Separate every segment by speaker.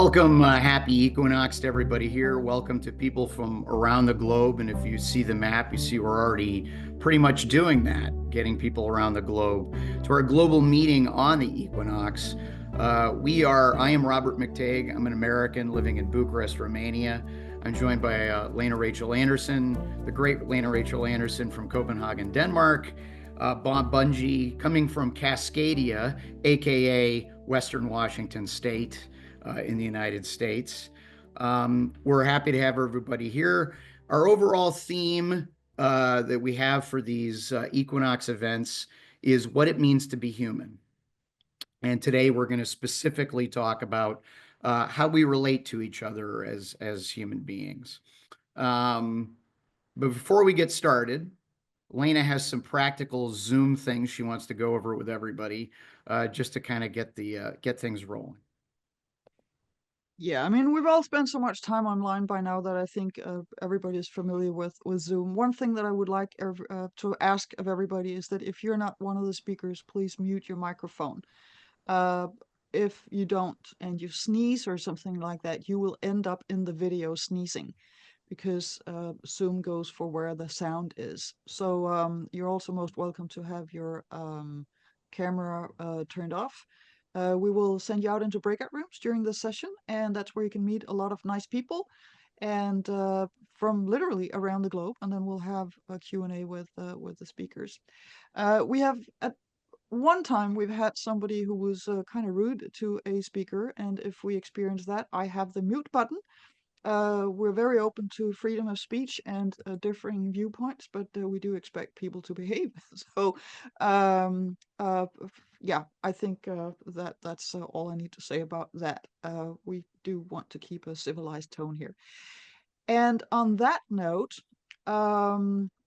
Speaker 1: Welcome, happy Equinox to everybody here. Welcome to people from around the globe. And if you see the map, you see we're already pretty much doing that, getting people around the globe to our global meeting on the Equinox. I am Robert McTague. I'm an American living in Bucharest, Romania. I'm joined by Lena Rachel Anderson, the great Lena Rachel Anderson from Copenhagen, Denmark. Bob Bungie coming from Cascadia, aka Western Washington State. In the United States. We're happy to have everybody here. Our overall theme that we have for these Equinox events is what it means to be human. And today we're going to specifically talk about how we relate to each other as human beings. But before we get started, Lena has some practical Zoom things she wants to go over with everybody, just to kind of get things rolling.
Speaker 2: Yeah, I mean, we've all spent so much time online by now that I think everybody is familiar with Zoom. One thing that I would like to ask of everybody is that if you're not one of the speakers, please mute your microphone. If you don't and you sneeze or something like that, you will end up in the video sneezing because Zoom goes for where the sound is. So you're also most welcome to have your camera turned off. We will send you out into breakout rooms during this session, and that's where you can meet a lot of nice people and from literally around the globe. And then we'll have a Q&A with the speakers. We have at one time we've had somebody who was kind of rude to a speaker, and if we experience that, I have the mute button. We're very open to freedom of speech and differing viewpoints, but we do expect people to behave. So, yeah, I think that's all I need to say about that. We do want to keep a civilized tone here. And on that note,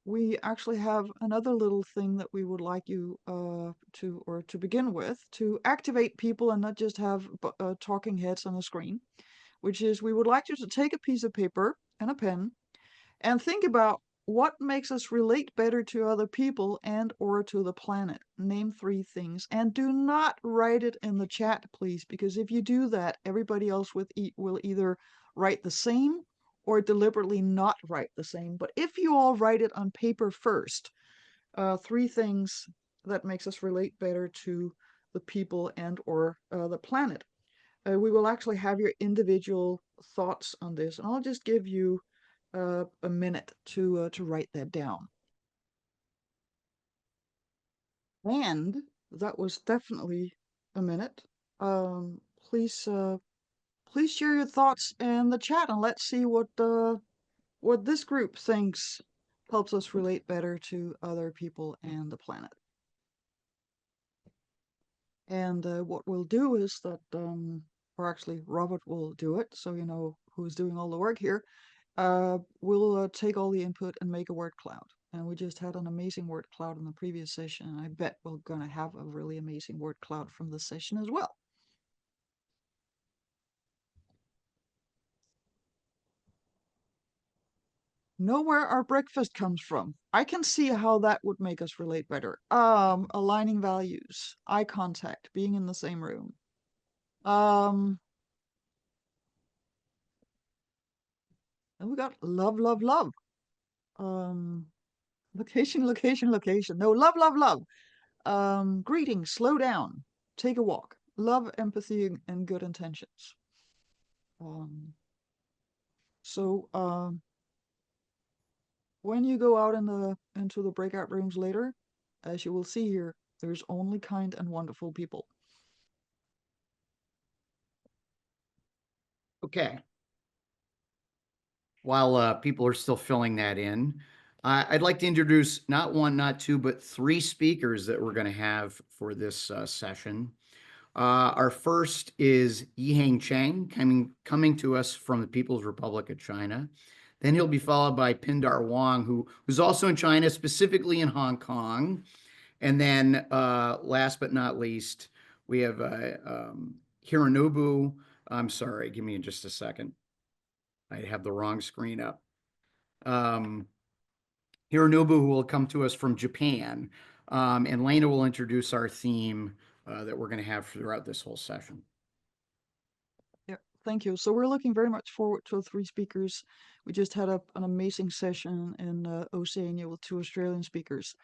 Speaker 2: we actually have another little thing that we would like you to begin with, to activate people and not just have talking heads on the screen, which is we would like you to take a piece of paper and a pen and think about what makes us relate better to other people and or to the planet. Name 3 things, and do not write it in the chat, please, because if you do that, everybody else will either write the same or deliberately not write the same. But if you all write it on paper first, 3 things that makes us relate better to the people and or the planet. We will actually have your individual thoughts on this, and I'll just give you a minute to write that down. And that was definitely a minute. Please share your thoughts in the chat, and let's see what this group thinks helps us relate better to other people and the planet. And what we'll do is that or actually Robert will do it, so you know who's doing all the work here. We'll take all the input and make a word cloud. And we just had an amazing word cloud in the previous session, and I bet we're gonna have a really amazing word cloud from this session as well. Know where our breakfast comes from. I can see how that would make us relate better. Aligning values, eye contact, being in the same room. And we got love, love, love. Location, location, location. No, love, love, love. Greetings, slow down, take a walk. Love, empathy, and good intentions. So when you go out into the breakout rooms later, as you will see here, there's only kind and wonderful people.
Speaker 1: Okay. While people are still filling that in, I'd like to introduce not 1, not 2, but 3 speakers that we're going to have for this session. Our first is Yi-Heng Cheng, coming to us from the People's Republic of China. Then he'll be followed by Pindar Wong, who's also in China, specifically in Hong Kong. And then last but not least, we have Hironobu. I'm sorry, give me just a second. I have the wrong screen up. Hironobu, who will come to us from Japan. And Lena will introduce our theme that we're going to have throughout this whole session.
Speaker 2: Yeah, Thank you. So we're looking very much forward to the 3 speakers. We just had an amazing session in Oceania with 2 Australian speakers.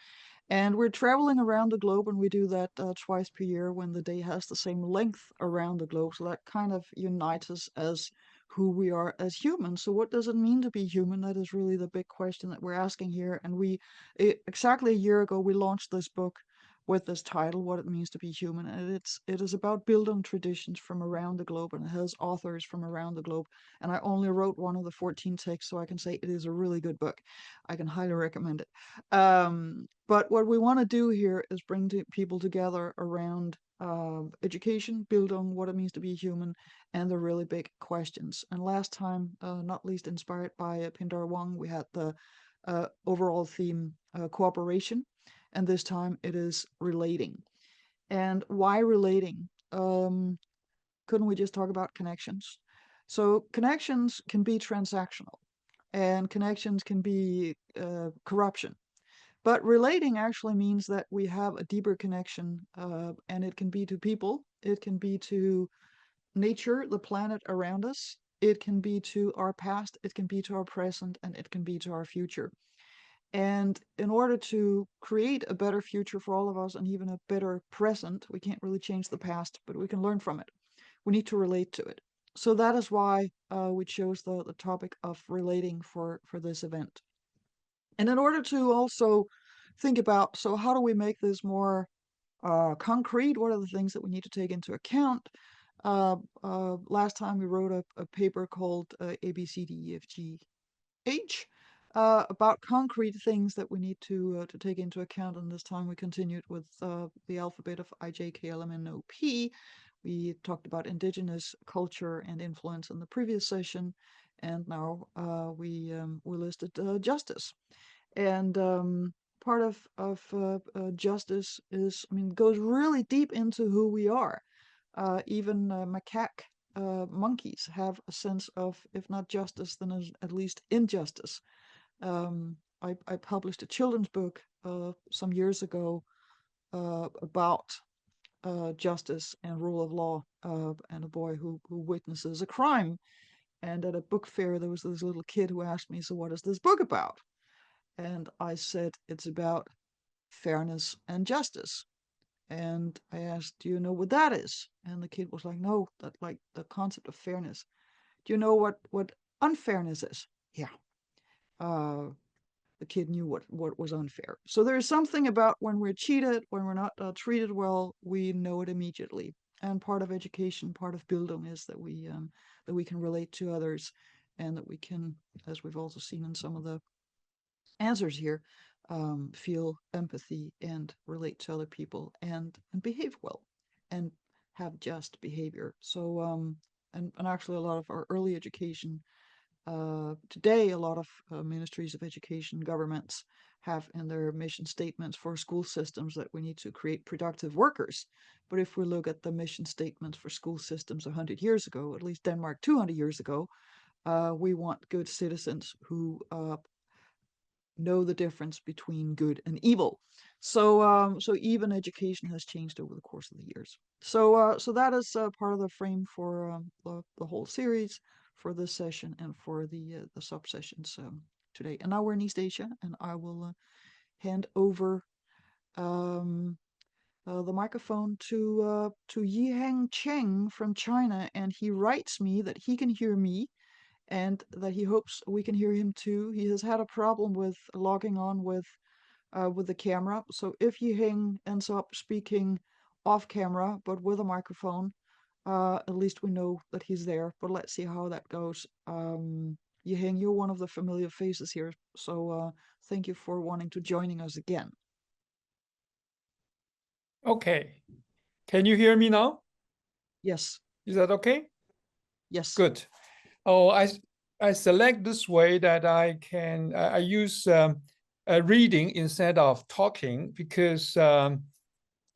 Speaker 2: And we're traveling around the globe, and we do that twice per year when the day has the same length around the globe. So that kind of unites us as who we are as humans. So what does it mean to be human? That is really the big question that we're asking here. And exactly a year ago, we launched this book with this title, What It Means to Be Human. And it is about Bildung traditions from around the globe, and it has authors from around the globe. And I only wrote one of the 14 texts, so I can say it is a really good book. I can highly recommend it. But what we want to do here is bring people together around education, Bildung, what it means to be human, and the really big questions. And last time, not least inspired by Pindar Wong, we had the overall theme cooperation, and this time it is relating. And why relating? Couldn't we just talk about connections? So connections can be transactional, and connections can be corruption. But relating actually means that we have a deeper connection, and it can be to people, it can be to nature, the planet around us, it can be to our past, it can be to our present, and it can be to our future. And in order to create a better future for all of us and even a better present, we can't really change the past, but we can learn from it. We need to relate to it. So that is why we chose the topic of relating for this event. And in order to also think about, so how do we make this more concrete? What are the things that we need to take into account? Last time we wrote a paper called ABCDEFGH about concrete things that we need to take into account. And this time we continued with the alphabet of IJKLMNOP. We talked about indigenous culture and influence in the previous session, and now we listed justice. And part of justice is, I mean, goes really deep into who we are. Even macaque monkeys have a sense of, if not justice, then at least injustice. I published a children's book some years ago about justice and rule of law, and a boy who witnesses a crime. And at a book fair, there was this little kid who asked me, "So what is this book about?" And I said, "It's about fairness and justice." And I asked, "Do you know what that is?" And the kid was like, "No, that like the concept of fairness." "Do you know what unfairness is?" Yeah. The kid knew what was unfair. So there is something about when we're cheated, when we're not treated well, we know it immediately. And part of education, part of Bildung, is that we can relate to others, and that we can, as we've also seen in some of the answers here, feel empathy and relate to other people, and behave well and have just behavior. So and actually a lot of our early education today, a lot of ministries of education, governments have in their mission statements for school systems that we need to create productive workers. But if we look at the mission statements for school systems 100 years ago, at least Denmark 200 years ago, we want good citizens who know the difference between good and evil. So even education has changed over the course of the years. So that is part of the frame for the whole series, for this session, and for the sub sessions today. And now we're in East Asia, and I will hand over the microphone to Yi-Heng Cheng from China, and he writes me that he can hear me and that he hopes we can hear him too. He has had a problem with logging on with the camera. So if Yi-Heng ends up speaking off camera but with a microphone, at least we know that he's there. But let's see how that goes. Yi-Heng, you're one of the familiar faces here, so thank you for wanting to joining us again.
Speaker 3: Okay. Can you hear me now?
Speaker 2: Yes.
Speaker 3: Is that okay?
Speaker 2: Yes.
Speaker 3: Good. Oh, I select this way that I can I use reading instead of talking, because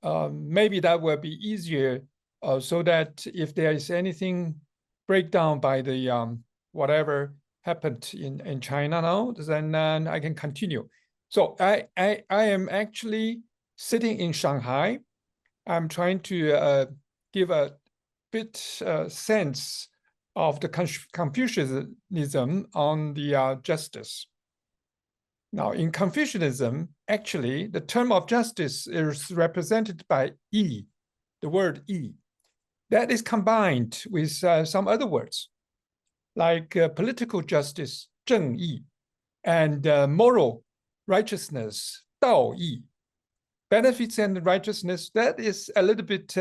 Speaker 3: maybe that will be easier, so that if there is anything breakdown by the whatever happened in China now, then I can continue. So I am actually sitting in Shanghai. I'm trying to give a bit sense of the Confucianism on the justice. Now, in Confucianism, actually, the term of justice is represented by Yi, the word Yi. That is combined with some other words, like political justice, 正义, and moral righteousness, 道义. Benefits and righteousness, that is a little bit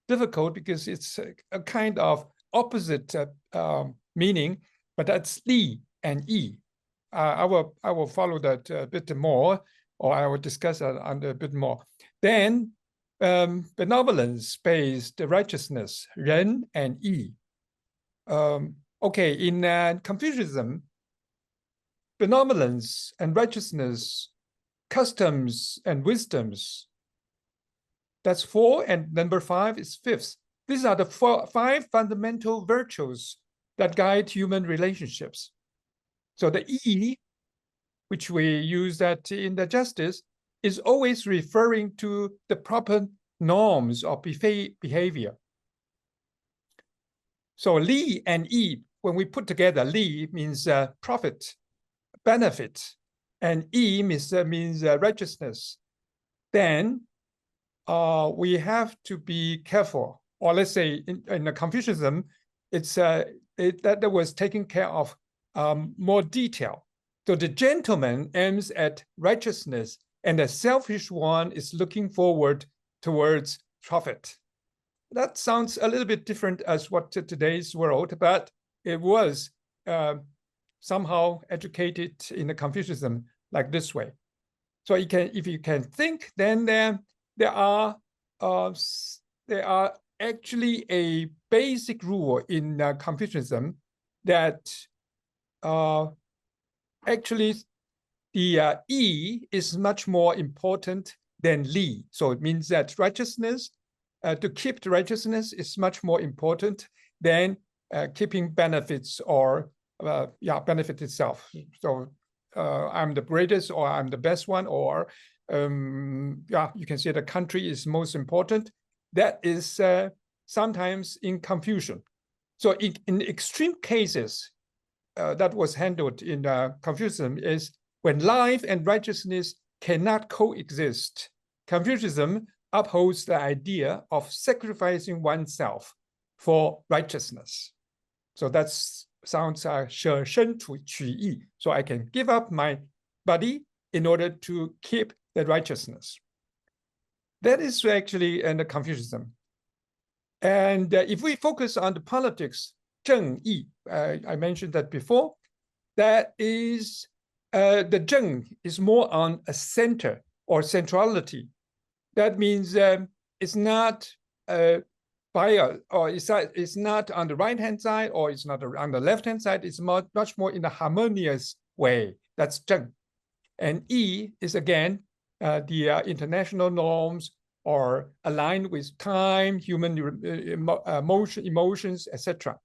Speaker 3: difficult because it's a kind of opposite meaning, but that's Li and Yi. I will follow that a bit more, or I will discuss that a bit more. Then benevolence-based righteousness, 仁 and Yi. Okay, in Confucianism, benevolence and righteousness, customs and wisdoms, that's 4, and number 5 is 5th. These are the 5 fundamental virtues that guide human relationships. So the E, which we use that in the justice, is always referring to the proper norms of behavior. So Li and Yi, when we put together, Li means profit, benefit, and Yi means righteousness. Then we have to be careful, or let's say in the Confucianism, it's that was taking care of more detail. So the gentleman aims at righteousness, and the selfish one is looking forward towards profit. That sounds a little bit different as what today's world, but it was somehow educated in the Confucianism like this way. So you can, if you can think, then there are actually a basic rule in Confucianism that actually the Yi is much more important than Li. So it means that righteousness, to keep the righteousness is much more important than keeping benefits or benefit itself. So I'm the greatest, or I'm the best one, or you can say the country is most important. That is sometimes in confusion. So in extreme cases, that was handled in Confucianism is when life and righteousness cannot coexist. Confucianism upholds the idea of sacrificing oneself for righteousness. So that sounds 舍身取义. So I can give up my body in order to keep the righteousness. That is actually in the Confucianism. And if we focus on the politics, 正义, I mentioned that before, that is, the 正 is more on a center or centrality. That means it's not it's not on the right-hand side, or it's not on the left-hand side. It's much more in a harmonious way. That's 正. And Yi is again the international norms, or aligned with time, human emotions, etc.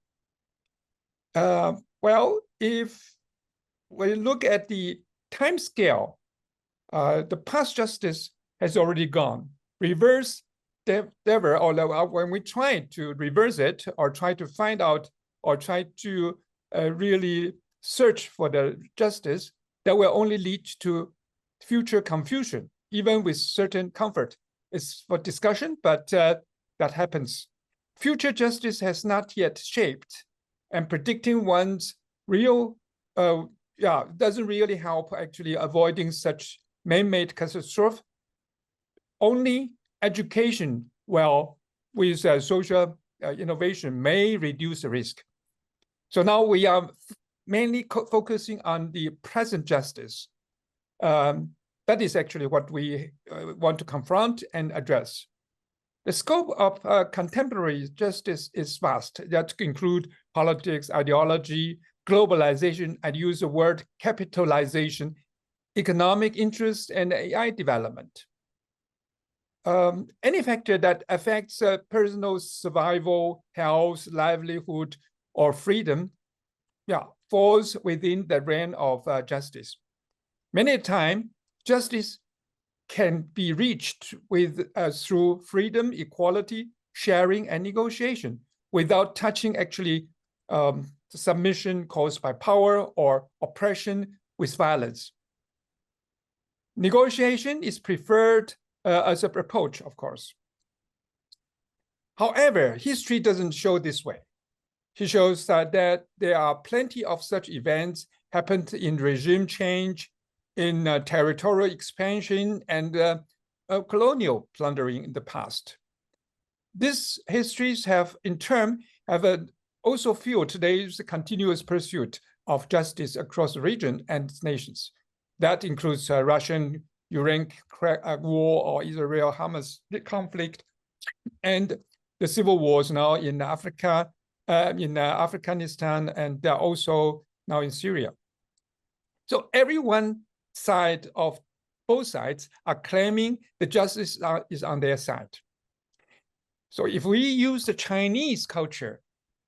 Speaker 3: Well, if we look at the time scale, the past justice has already gone. Reverse never, although when we try to reverse it, or try to find out, or try to really search for the justice, that will only lead to future confusion, even with certain comfort. It's for discussion, but that happens. Future justice has not yet shaped, and predicting one's real, doesn't really help actually avoiding such man-made catastrophe. Only education, well, with social innovation, may reduce the risk. So now we are mainly focusing on the present justice. That is actually what we want to confront and address. The scope of contemporary justice is vast. That include politics, ideology, globalization, I use the word capitalization, economic interest, and AI development. Any factor that affects personal survival, health, livelihood, or freedom, falls within the realm of justice. Many times, justice can be reached with through freedom, equality, sharing, and negotiation, without touching actually submission caused by power or oppression with violence. Negotiation is preferred as an approach, of course. However, history doesn't show this way. It shows that there are plenty of such events happened in regime change, in territorial expansion, and colonial plundering in the past. These histories have, in turn, also fueled today's continuous pursuit of justice across the region and its nations. That includes Russian-Ukraine war or Israel-Hamas conflict, and the civil wars now in Africa, in Afghanistan, and also now in Syria. So everyone side of both sides are claiming the justice is on their side. So if we use the Chinese culture,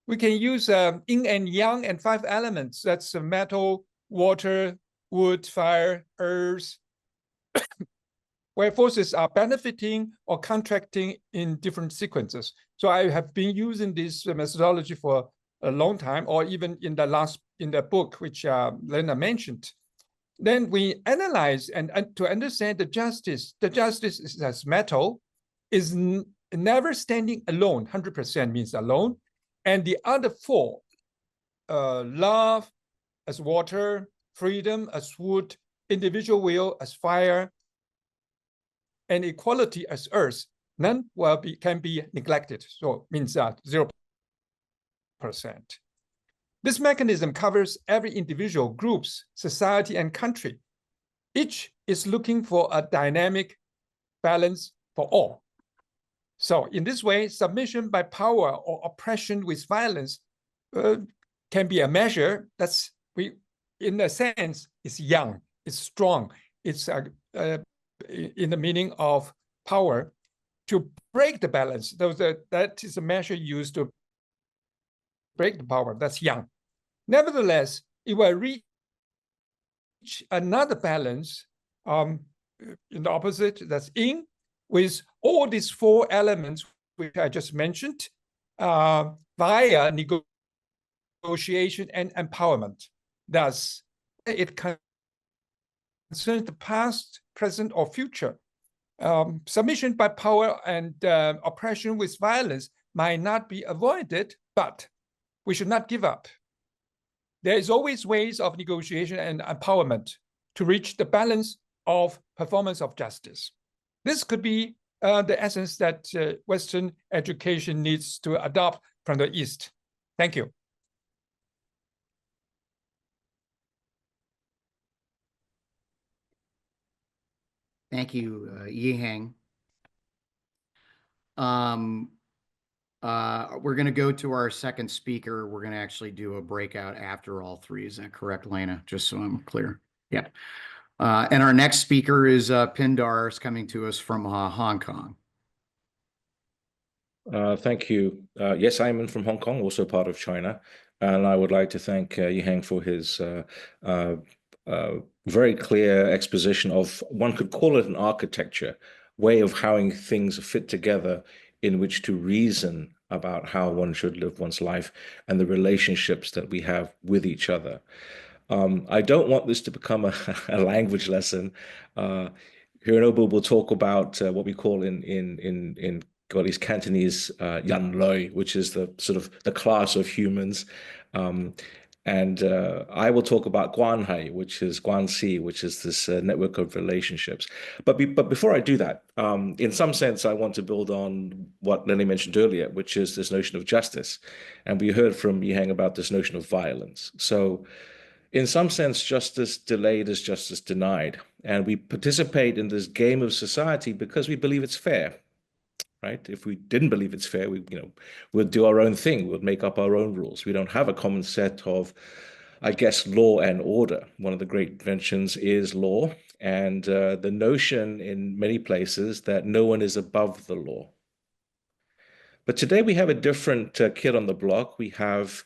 Speaker 3: we can use yin and yang and 5 elements. That's metal, water, wood, fire, earth, where forces are benefiting or contracting in different sequences. So I have been using this methodology for a long time, or even in the book, which Lena mentioned. Then we analyze and to understand the justice is as metal, is never standing alone, 100% means alone. And the other 4, love as water, freedom as wood, individual will as fire, and equality as earth, none can be neglected. So it means 0%. This mechanism covers every individual, groups, society, and country. Each is looking for a dynamic balance for all. So in this way, submission by power or oppression with violence can be a measure that's, in a sense, is young, it's strong, it's in the meaning of power to break the balance. That is a measure used to break the power. That's young. Nevertheless, it will reach another balance in the opposite, that's yin, with all these 4 elements which I just mentioned via negotiation and empowerment. Thus, it concerns the past, present, or future. Submission by power and oppression with violence might not be avoided, but we should not give up. There is always ways of negotiation and empowerment to reach the balance of performance of justice. This could be the essence that Western education needs to adopt from the East. Thank you.
Speaker 1: Thank you, Yi-Heng. We're going to go to our second speaker. We're going to actually do a breakout after all 3. Is that correct, Lena? Just so I'm clear. Yeah. And our next speaker is Pindar, is coming to us from Hong Kong.
Speaker 4: Thank you. Yes, I'm from Hong Kong, also part of China. And I would like to thank Yi-Heng for his very clear exposition of, one could call it an architecture, way of how things fit together in which to reason about how one should live one's life and the relationships that we have with each other. I don't want this to become a language lesson. Hironobu will talk about what we call in Cantonese yan loi, which is the sort of the class of humans. And I will talk about guanhai, which is guanxi, which is this network of relationships. But before I do that, in some sense, I want to build on what Lenny mentioned earlier, which is this notion of justice. And we heard from Yi-Heng about this notion of violence. So in some sense, justice delayed is justice denied. And we participate in this game of society because we believe it's fair. Right? If we didn't believe it's fair, we'd do our own thing. We'd make up our own rules. We don't have a common set of, I guess, law and order. One of the great inventions is law, and the notion in many places that no one is above the law. But today we have a different kid on the block. We have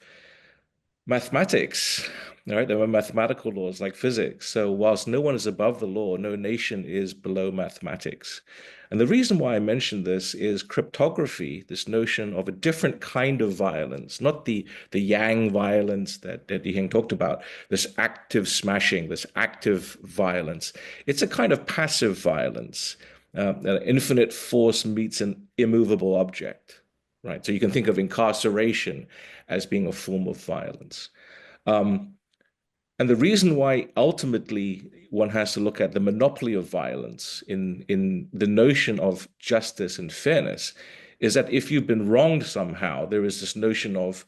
Speaker 4: Mathematics, right? There are mathematical laws like physics. So whilst no one is above the law, no nation is below mathematics. And the reason why I mention this is cryptography, this notion of a different kind of violence, not the yang violence that Yi-Heng talked about, this active smashing, this active violence. It's a kind of passive violence. Infinite force meets an immovable object, right? So you can think of incarceration as being a form of violence. Um, and the reason why ultimately one has to look at the monopoly of violence in the notion of justice and fairness is that if you've been wronged somehow, there is this notion of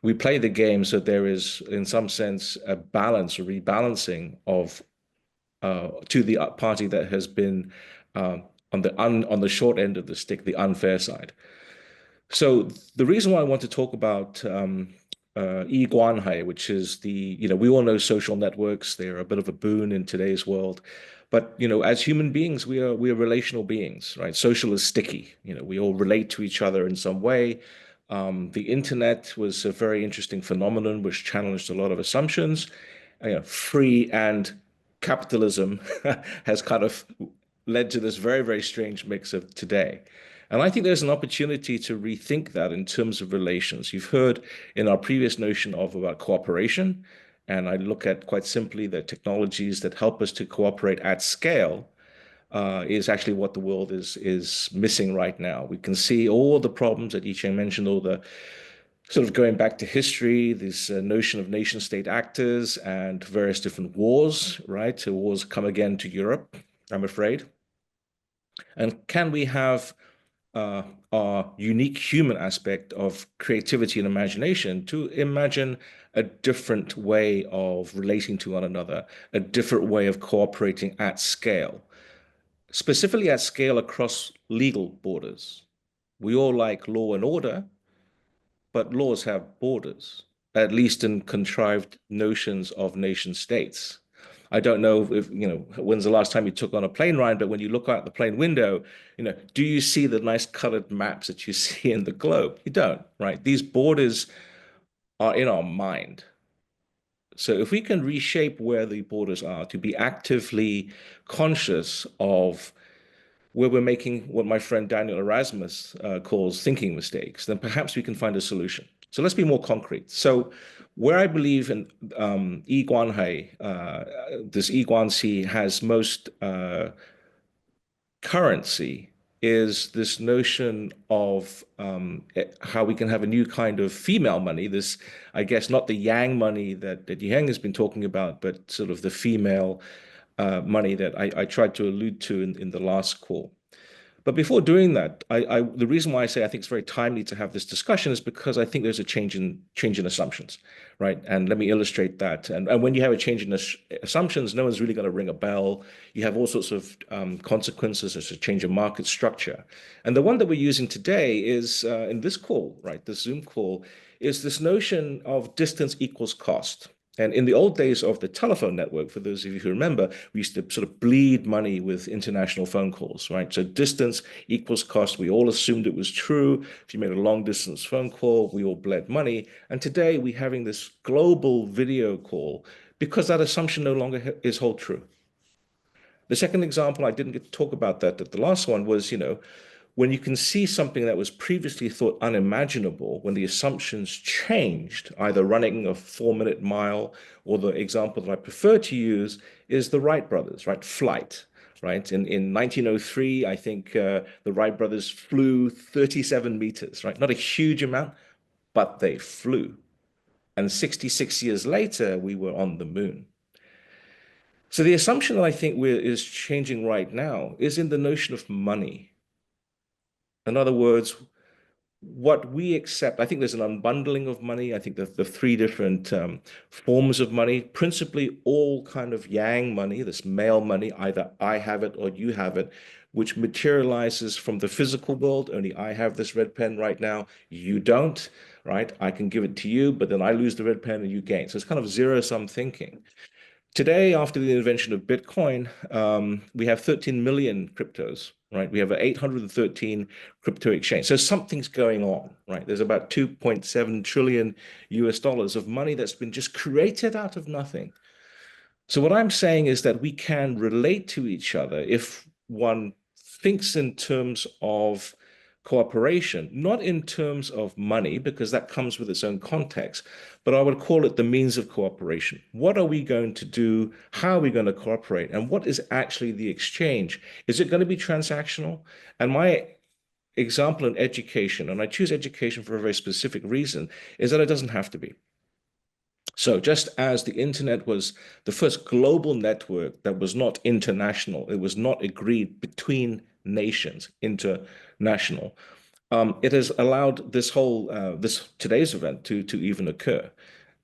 Speaker 4: we play the game so there is, in some sense, a balance or rebalancing of to the party that has been on the short end of the stick, the unfair side. So the reason why I want to talk about Yi-Heng, which is we all know social networks, they're a bit of a boon in today's world. But, as human beings, we are relational beings, right? Social is sticky. We all relate to each other in some way. The internet was a very interesting phenomenon which challenged a lot of assumptions. Free and capitalism has kind of led to this very, very strange mix of today. And I think there's an opportunity to rethink that in terms of relations. You've heard in our previous notion of about cooperation, and I look at quite simply the technologies that help us to cooperate at scale is actually what the world is missing right now. We can see all the problems that Yi-Cheng mentioned, all the sort of going back to history, this notion of nation state actors and various different wars, right? So wars come again to Europe, I'm afraid. And can we have our unique human aspect of creativity and imagination to imagine a different way of relating to one another, a different way of cooperating at scale, specifically at scale across legal borders. We all like law and order, but laws have borders, at least in contrived notions of nation states. I don't know if, when's the last time you took on a plane ride, but when you look out the plane window, do you see the nice colored maps that you see in the globe? You don't, right? These borders are in our mind. So if we can reshape where the borders are to be actively conscious of where we're making what my friend Daniel Erasmus calls thinking mistakes, then perhaps we can find a solution. So let's be more concrete. So where I believe in this Yi has most currency is this notion of how we can have a new kind of female money. This, I guess, not the yang money that Yi-Heng has been talking about, but sort of the female money that I tried to allude to in the last call. But before doing that, the reason why I say I think it's very timely to have this discussion is because I think there's a change in assumptions, right? And let me illustrate that. And when you have a change in assumptions, no one's really going to ring a bell. You have all sorts of consequences. There's a change in market structure. And the one that we're using today is in this call, right? This Zoom call is this notion of distance equals cost. And in the old days of the telephone network, for those of you who remember, we used to sort of bleed money with international phone calls, right? So distance equals cost. We all assumed it was true. If you made a long distance phone call, we all bled money. And today we're having this global video call because that assumption no longer is hold true. The second example, I didn't get to talk about that, the last one was, when you can see something that was previously thought unimaginable, when the assumptions changed, either running a 4-minute mile, or the example that I prefer to use is the Wright brothers, right? Flight, right? In 1903, I think the Wright brothers flew 37 meters, right? Not a huge amount, but they flew. And 66 years later, we were on the moon. So the assumption that I think is changing right now is in the notion of money. In other words, what we accept, I think there's an unbundling of money. I think that the three different forms of money, principally all kind of yang money, this male money, either I have it or you have it, which materializes from the physical world. Only I have this red pen right now, you don't, right? I can give it to you, but then I lose the red pen and you gain. So it's kind of zero-sum thinking. Today, after the invention of Bitcoin, we have 13 million cryptos. right? We have an 813 crypto exchange. So something's going on, right? There's about 2.7 trillion US dollars of money that's been just created out of nothing. So what I'm saying is that we can relate to each other if one thinks in terms of cooperation, not in terms of money, because that comes with its own context, but I would call it the means of cooperation. What are we going to do? How are we going to cooperate? And what is actually the exchange? Is it going to be transactional? And my example in education, and I choose education for a very specific reason, is that it doesn't have to be. So just as the internet was the first global network that was not international, it was not agreed between nations, international. It has allowed this whole today's event to even occur.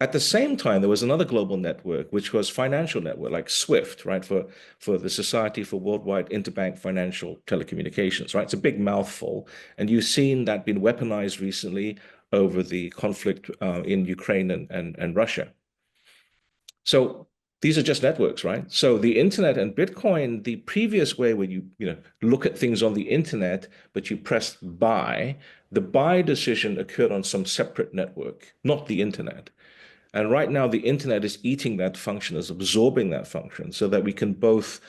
Speaker 4: At the same time, there was another global network, which was financial network, like SWIFT, right, for the Society for Worldwide Interbank Financial Telecommunications, right? It's a big mouthful, and you've seen that being weaponized recently over the conflict in Ukraine and Russia. So these are just networks, right? So the internet and Bitcoin, the previous way where you look at things on the internet, but you press buy, the buy decision occurred on some separate network, not the internet. And right now, the internet is eating that function, is absorbing that function, so that we can both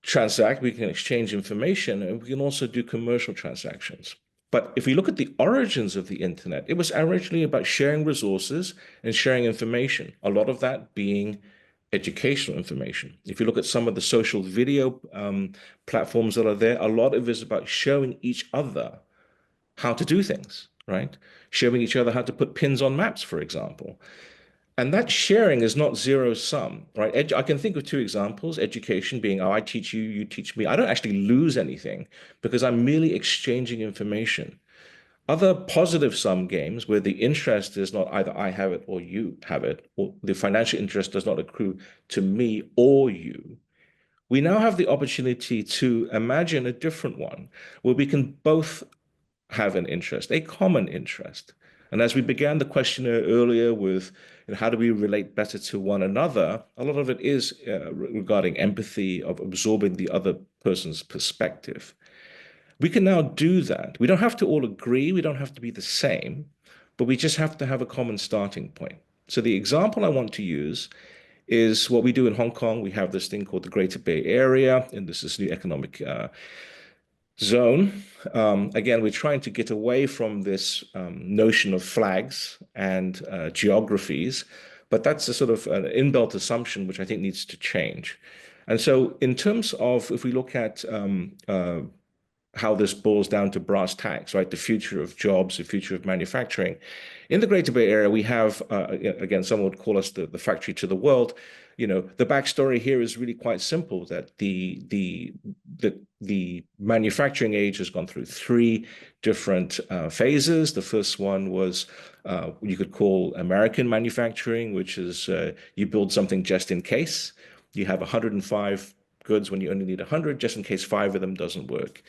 Speaker 4: transact, we can exchange information, and we can also do commercial transactions. But if we look at the origins of the internet, it was originally about sharing resources and sharing information, a lot of that being educational information. If you look at some of the social video platforms that are there, a lot of it is about showing each other how to do things, right? Showing each other how to put pins on maps, for example. And that sharing is not zero sum, right? I can think of two examples, education being, oh, I teach you, you teach me. I don't actually lose anything because I'm merely exchanging information. Other positive sum games where the interest is not either I have it or you have it, or the financial interest does not accrue to me or you. We now have the opportunity to imagine a different one where we can both have an interest, a common interest. And as we began the questionnaire earlier with how do we relate better to one another, a lot of it is regarding empathy, of absorbing the other person's perspective. We can now do that. We don't have to all agree. We don't have to be the same, but we just have to have a common starting point. So the example I want to use is what we do in Hong Kong. We have this thing called the Greater Bay Area, and this is new economic zone. Again, we're trying to get away from this notion of flags and geographies, but that's a sort of an inbuilt assumption which I think needs to change. And so in terms of, if we look at how this boils down to brass tacks, right? The future of jobs, the future of manufacturing. In the Greater Bay Area, we have, again, some would call us the factory to the world. The backstory here is really quite simple, that the manufacturing age has gone through three different phases. The first one was you could call American manufacturing, which is you build something just in case. You have 105 goods when you only need 100, just in case 5 of them doesn't work.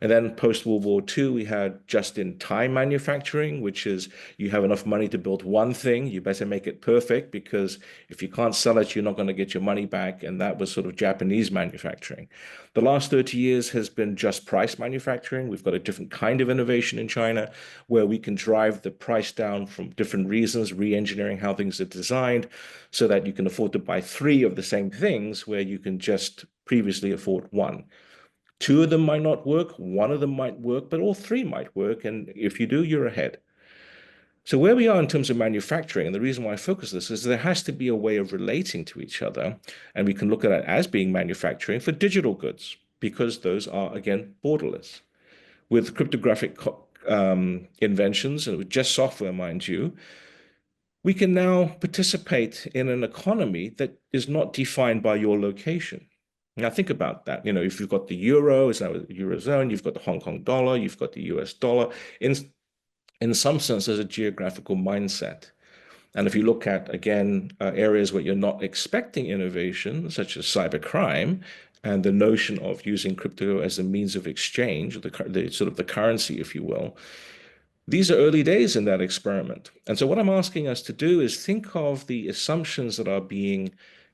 Speaker 4: And then post-World War II, we had just-in-time manufacturing, which is you have enough money to build one thing, you better make it perfect, because if you can't sell it, you're not going to get your money back. And that was sort of Japanese manufacturing. The last 30 years has been just price manufacturing. We've got a different kind of innovation in China where we can drive the price down from different reasons, re-engineering how things are designed so that you can afford to buy 3 of the same things where you can just previously afford 1. 2 of them might not work, 1 of them might work, but all 3 might work. And if you do, you're ahead. So where we are in terms of manufacturing, and the reason why I focus this is there has to be a way of relating to each other. And we can look at it as being manufacturing for digital goods, because those are, again, borderless. With cryptographic inventions, and with just software, mind you, we can now participate in an economy that is not defined by your location. Now think about that. If you've got the euro, it's now the eurozone, you've got the Hong Kong dollar, you've got the US dollar. In some sense, there's a geographical mindset. And if you look at, again, areas where you're not expecting innovation, such as cybercrime, and the notion of using crypto as a means of exchange, the sort of the currency, if you will, these are early days in that experiment. And so what I'm asking us to do is think of the assumptions that are being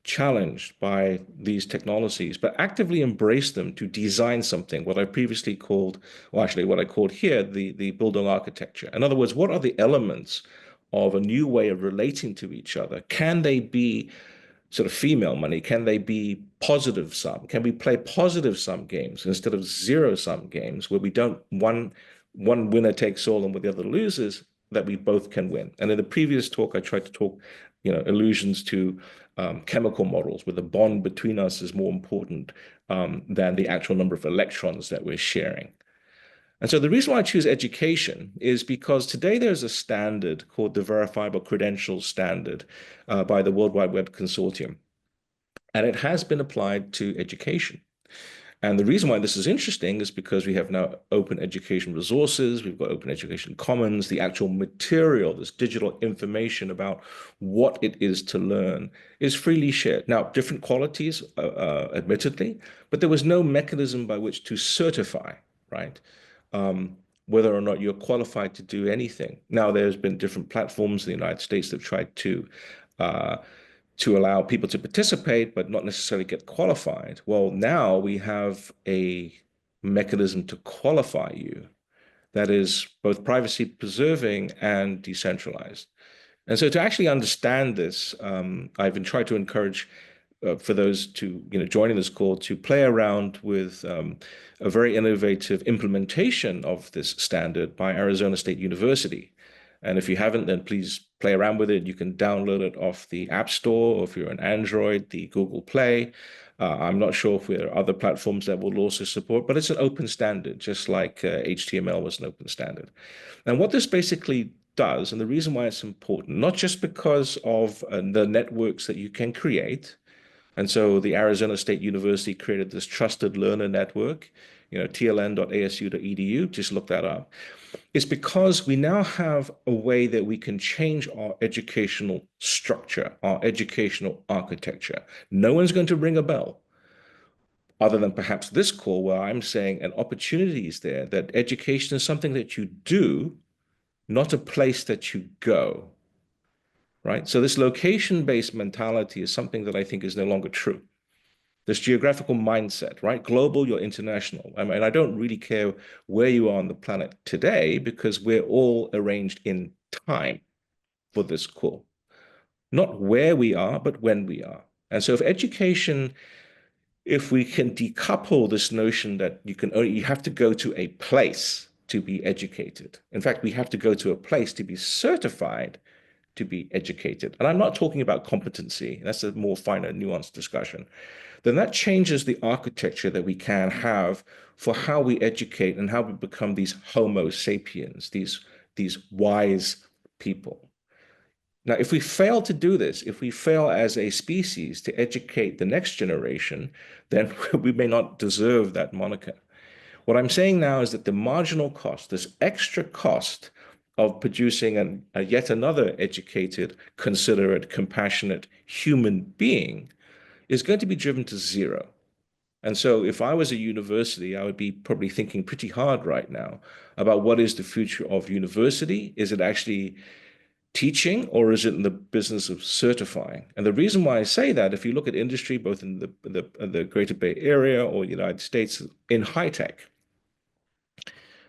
Speaker 4: challenged by these technologies, but actively embrace them to design something, what I previously called, well, actually what I called here, the Bildung architecture. In other words, what are the elements of a new way of relating to each other? Can they be sort of female money? Can they be positive sum? Can we play positive sum games instead of zero sum games where we don't one winner takes all and where the other loses, that we both can win? And in the previous talk, I tried to talk, allusions to chemical models where the bond between us is more important than the actual number of electrons that we're sharing. And so the reason why I choose education is because today there's a standard called the Verifiable Credentials Standard by the World Wide Web Consortium, and it has been applied to education. And the reason why this is interesting is because we have now open education resources, we've got open education commons, the actual material, this digital information about what it is to learn is freely shared. Now, different qualities, admittedly, but there was no mechanism by which to certify, right? Whether or not you're qualified to do anything. Now, there's been different platforms in the United States that have tried to allow people to participate, but not necessarily get qualified. Well, now we have a mechanism to qualify you that is both privacy preserving and decentralized. And so to actually understand this, I've been trying to encourage for those to joining this call to play around with a very innovative implementation of this standard by Arizona State University. And if you haven't, then please play around with it. You can download it off the App Store, or if you're an Android, the Google Play. I'm not sure if there are other platforms that will also support, but it's an open standard, just like HTML was an open standard. And what this basically does, and the reason why it's important, not just because of the networks that you can create, and so the Arizona State University created this trusted learner network, tln.asu.edu, just look that up. It's because we now have a way that we can change our educational structure, our educational architecture. No one's going to ring a bell other than perhaps this call where I'm saying an opportunity is there, that education is something that you do, not a place that you go, right? So this location-based mentality is something that I think is no longer true. This geographical mindset, right? Global, you're international. I mean, I don't really care where you are on the planet today because we're all arranged in time for this call. Not where we are, but when we are. And so if we can decouple this notion that you have to go to a place to be educated. In fact, we have to go to a place to be certified to be educated. And I'm not talking about competency. That's a more finer, nuanced discussion. Then that changes the architecture that we can have for how we educate and how we become these Homo sapiens, these wise people. Now, if we fail to do this, if we fail as a species to educate the next generation, then we may not deserve that moniker. What I'm saying now is that the marginal cost, this extra cost of producing yet another educated, considerate, compassionate human being is going to be driven to zero. And so if I was a university, I would be probably thinking pretty hard right now about what is the future of university. Is it actually teaching, or is it in the business of certifying? And the reason why I say that, if you look at industry, both in the Greater Bay Area or the United States, in high tech,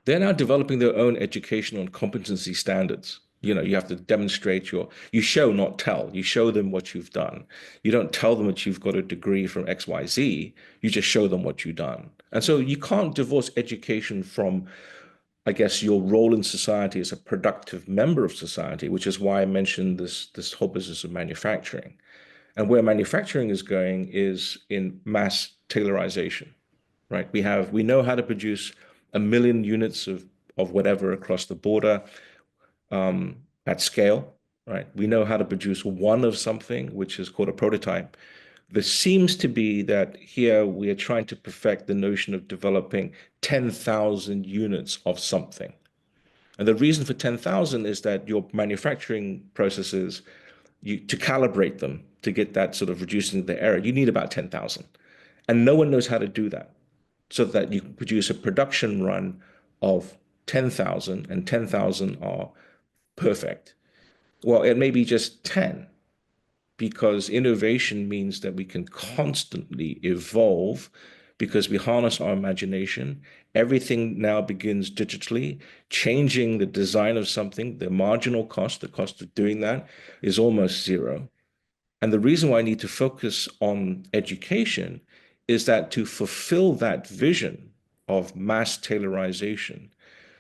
Speaker 4: they're now developing their own educational and competency standards. You have to demonstrate you show, not tell. You show them what you've done. You don't tell them that you've got a degree from XYZ. You just show them what you've done. And so you can't divorce education from, I guess, your role in society as a productive member of society, which is why I mentioned this whole business of manufacturing. And where manufacturing is going is in mass tailorization, right? We know how to produce 1 million units of whatever across the border at scale, right? We know how to produce one of something, which is called a prototype. There seems to be that here we are trying to perfect the notion of developing 10,000 units of something. And the reason for 10,000 is that your manufacturing processes, to calibrate them, to get that sort of reducing the error, you need about 10,000. And no one knows how to do that, so that you can produce a production run of 10,000 and 10,000 are perfect. Well, it may be just 10, because innovation means that we can constantly evolve because we harness our imagination. Everything now begins digitally. Changing the design of something, the marginal cost, the cost of doing that is almost zero. And the reason why I need to focus on education is that to fulfill that vision of mass tailorization,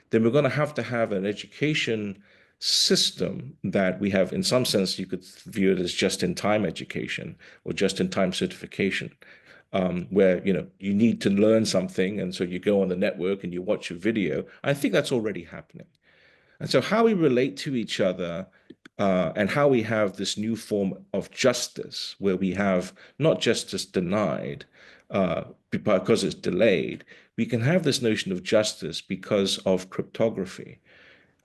Speaker 4: then we're going to have an education system that we have, in some sense, you could view it as just-in-time education or just-in-time certification, where you need to learn something, and so you go on the network and you watch a video. I think that's already happening. And so how we relate to each other and how we have this new form of justice, where we have not justice denied because it's delayed, we can have this notion of justice because of cryptography.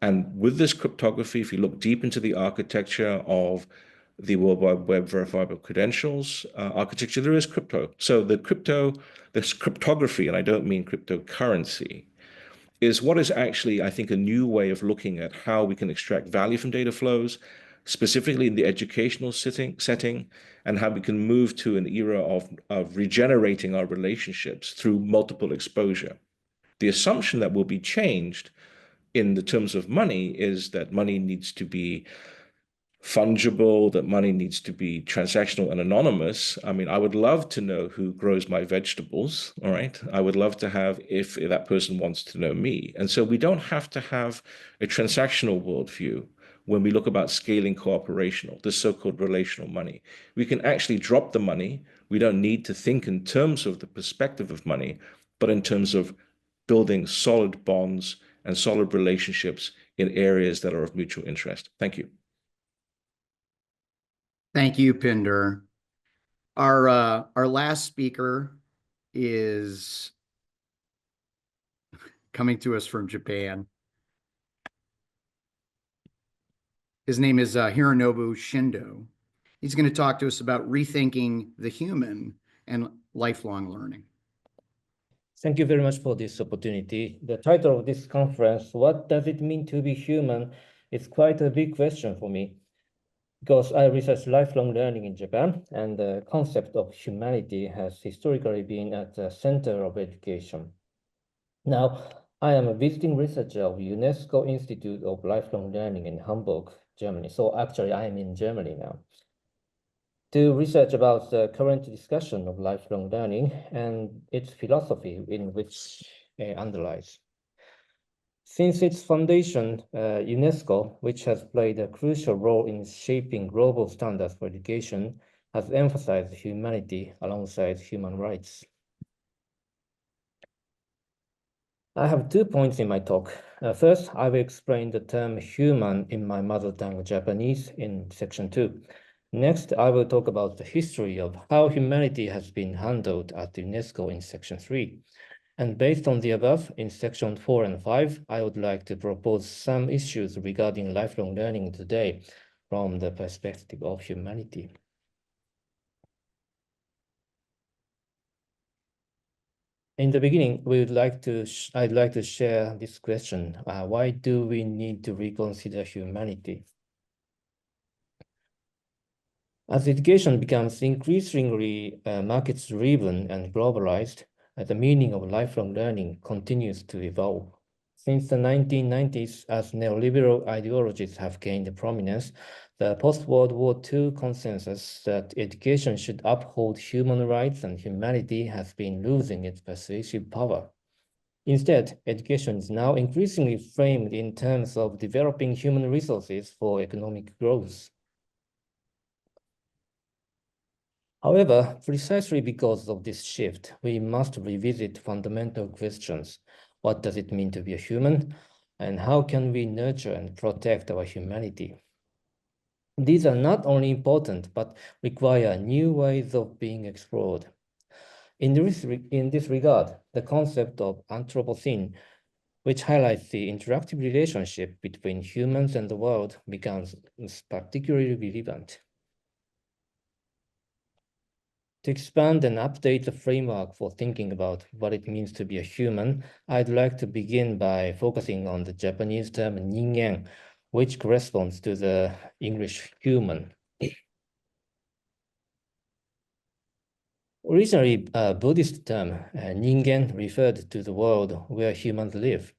Speaker 4: And with this cryptography, if you look deep into the architecture of the World Wide Web verifiable credentials architecture, there is crypto. So this cryptography, and I don't mean cryptocurrency, is what is actually, I think, a new way of looking at how we can extract value from data flows, specifically in the educational setting, and how we can move to an era of regenerating our relationships through multiple exposure. The assumption that will be changed in the terms of money is that money needs to be fungible, that money needs to be transactional and anonymous. I mean, I would love to know who grows my vegetables, all right? I would love to have if that person wants to know me. And so we don't have to have a transactional worldview when we look about scaling cooperational, this so-called relational money. We can actually drop the money. We don't need to think in terms of the perspective of money, but in terms of building solid bonds and solid relationships in areas that are of mutual interest. Thank you.
Speaker 1: Thank you, Pindar. Our last speaker is coming to us from Japan. His name is Hironobu Shindo. He's going to talk to us about rethinking the human and lifelong learning.
Speaker 5: Thank you very much for this opportunity. The title of this conference, What Does It Mean to Be Human? Is quite a big question for me, because I research lifelong learning in Japan, and the concept of humanity has historically been at the center of education. Now, I am a visiting researcher of UNESCO Institute of Lifelong Learning in Hamburg, Germany. So actually, I am in Germany now to research about the current discussion of lifelong learning and its philosophy in which it underlies. Since its foundation, UNESCO, which has played a crucial role in shaping global standards for education, has emphasized humanity alongside human rights. I have 2 points in my talk. First, I will explain the term human in my mother tongue Japanese in section 2. Next, I will talk about the history of how humanity has been handled at UNESCO in section 3. And based on the above, in section 4 and 5, I would like to propose some issues regarding lifelong learning today from the perspective of humanity. In the beginning, I'd like to share this question. Why do we need to reconsider humanity? As education becomes increasingly market-driven and globalized, the meaning of lifelong learning continues to evolve. Since the 1990s, as neoliberal ideologies have gained prominence, the post-World War II consensus that education should uphold human rights and humanity has been losing its persuasive power. Instead, education is now increasingly framed in terms of developing human resources for economic growth. However, precisely because of this shift, we must revisit fundamental questions. What does it mean to be a human? And how can we nurture and protect our humanity? These are not only important, but require new ways of being explored. In this regard, the concept of Anthropocene, which highlights the interactive relationship between humans and the world, becomes particularly relevant. To expand and update the framework for thinking about what it means to be a human, I'd like to begin by focusing on the Japanese term ningen, which corresponds to the English human. Originally, a Buddhist term, Ningen, referred to the world where humans live.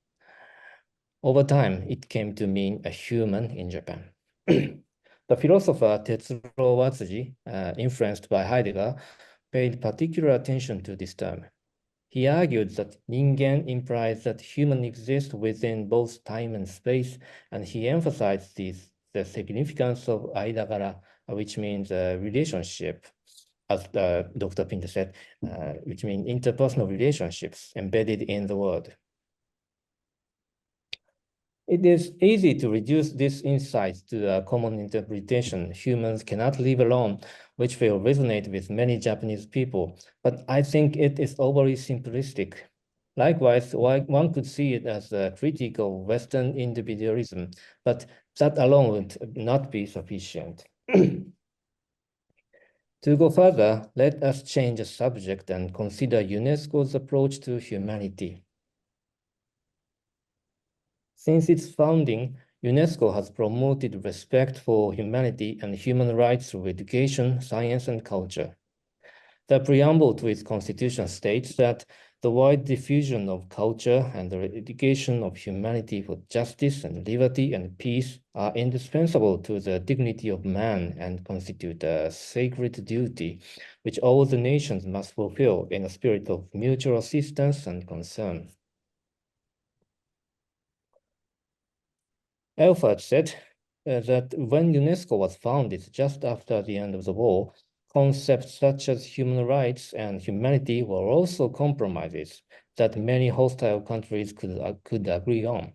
Speaker 5: Over time, it came to mean a human in Japan. The philosopher Tetsuro Watsuji, influenced by Heidegger, paid particular attention to this term. He argued that Ningen implies that human exists within both time and space, and he emphasized the significance of aidagara, which means relationship, as Dr. Pindar said, which means interpersonal relationships embedded in the world. It is easy to reduce these insights to a common interpretation: humans cannot live alone, which will resonate with many Japanese people, but I think it is overly simplistic. Likewise, one could see it as a critique of Western individualism, but that alone would not be sufficient. To go further, let us change the subject and consider UNESCO's approach to humanity. Since its founding, UNESCO has promoted respect for humanity and human rights through education, science, and culture. The preamble to its constitution states that the wide diffusion of culture and the education of humanity for justice and liberty and peace are indispensable to the dignity of man and constitute a sacred duty which all the nations must fulfill in a spirit of mutual assistance and concern. Alford said that when UNESCO was founded just after the end of the war, concepts such as human rights and humanity were also compromises that many hostile countries could agree on.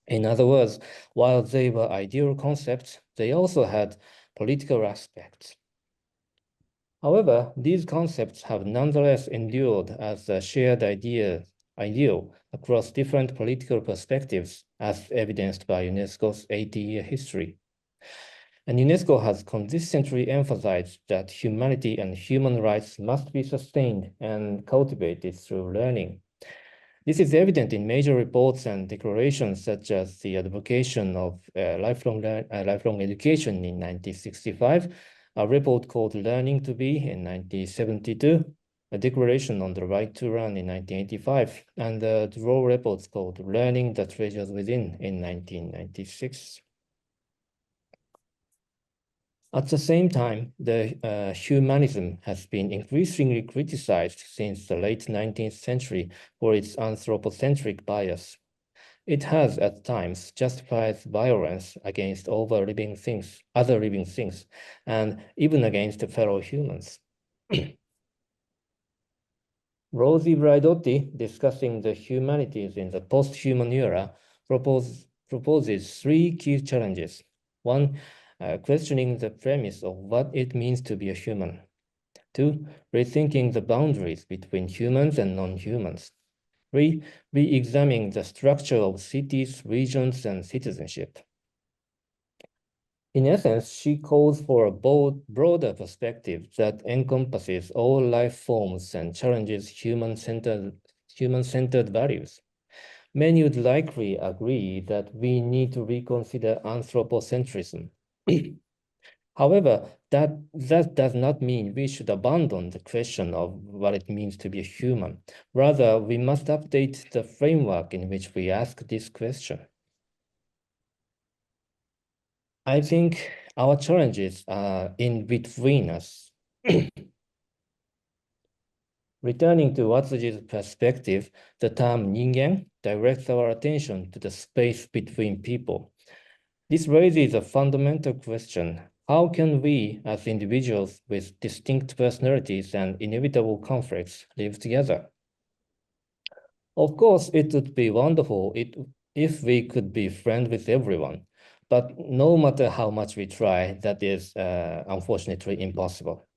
Speaker 5: In other words, while they were ideal concepts, they also had political aspects. However, these concepts have nonetheless endured as a shared ideal across different political perspectives, as evidenced by UNESCO's 80-year history. And UNESCO has consistently emphasized that humanity and human rights must be sustained and cultivated through learning. This is evident in major reports and declarations such as the Advocation of lifelong education in 1965, a report called Learning to Be in 1972, a Declaration on the Right to Learn in 1985, and the draw reports called Learning the Treasures Within in 1996. At the same time, the humanism has been increasingly criticized since the late 19th century for its anthropocentric bias. It has at times justified violence against other living things, and even against fellow humans. Rosie Braidotti, discussing the humanities in the post-human era, proposes three key challenges. One, questioning the premise of what it means to be a human. Two, rethinking the boundaries between humans and non-humans. Three, re-examining the structure of cities, regions, and citizenship. In essence, she calls for a broader perspective that encompasses all life forms and challenges human-centered values. Many would likely agree that we need to reconsider anthropocentrism. However, that does not mean we should abandon the question of what it means to be a human. Rather, we must update the framework in which we ask this question. I think our challenges are in between us. Returning to Watsuji's perspective, the term Ningen directs our attention to the space between people. This raises a fundamental question. How can we, as individuals with distinct personalities and inevitable conflicts, live together? Of course, it would be wonderful if we could be friends with everyone, but no matter how much we try, that is unfortunately impossible.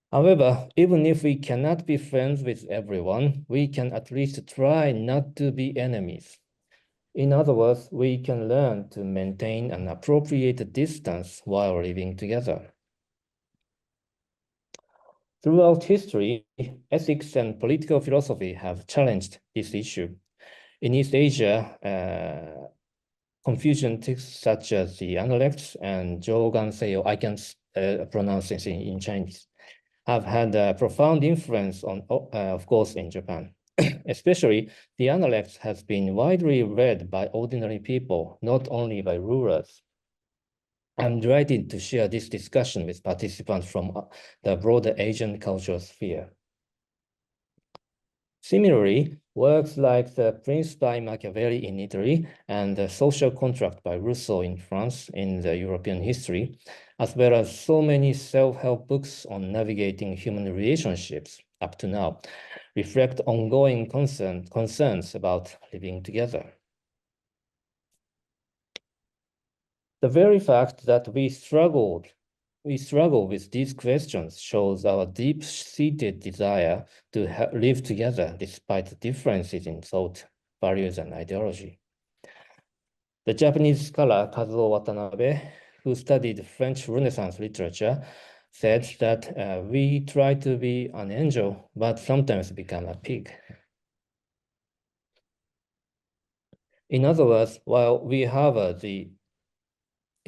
Speaker 5: However, even if we cannot be friends with everyone, we can at least try not to be enemies. In other words, we can learn to maintain an appropriate distance while living together. Throughout history, ethics and political philosophy have challenged this issue. In East Asia, Confucian texts such as the Analects and Zhou Ganseo, I can pronounce this in Chinese, have had a profound influence on, of course, in Japan. Especially, the analects has been widely read by ordinary people, not only by rulers. I'm delighted to share this discussion with participants from the broader Asian cultural sphere. Similarly, works like The Prince by Machiavelli in Italy and The Social Contract by Rousseau in France in the European history, as well as so many self-help books on navigating human relationships up to now, reflect ongoing concerns about living together. The very fact that we struggle with these questions shows our deep-seated desire to live together despite differences in thought, values, and ideology. The Japanese scholar Kazuo Watanabe, who studied French Renaissance literature, said that we try to be an angel, but sometimes become a pig. In other words, while we have the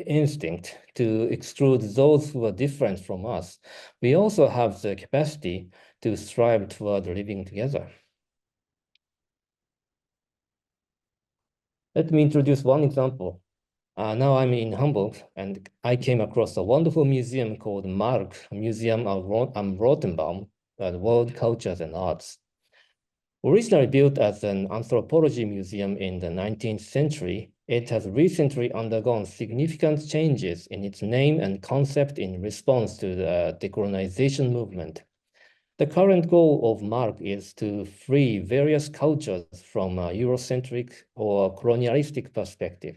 Speaker 5: instinct to exclude those who are different from us, we also have the capacity to strive toward living together. Let me introduce one example. Now I'm in Hamburg, and I came across a wonderful museum called MARC, Museum am Rotenbaum, World Cultures and Arts. Originally built as an anthropology museum in the 19th century, it has recently undergone significant changes in its name and concept in response to the decolonization movement. The current goal of MARC is to free various cultures from a Eurocentric or colonialistic perspective.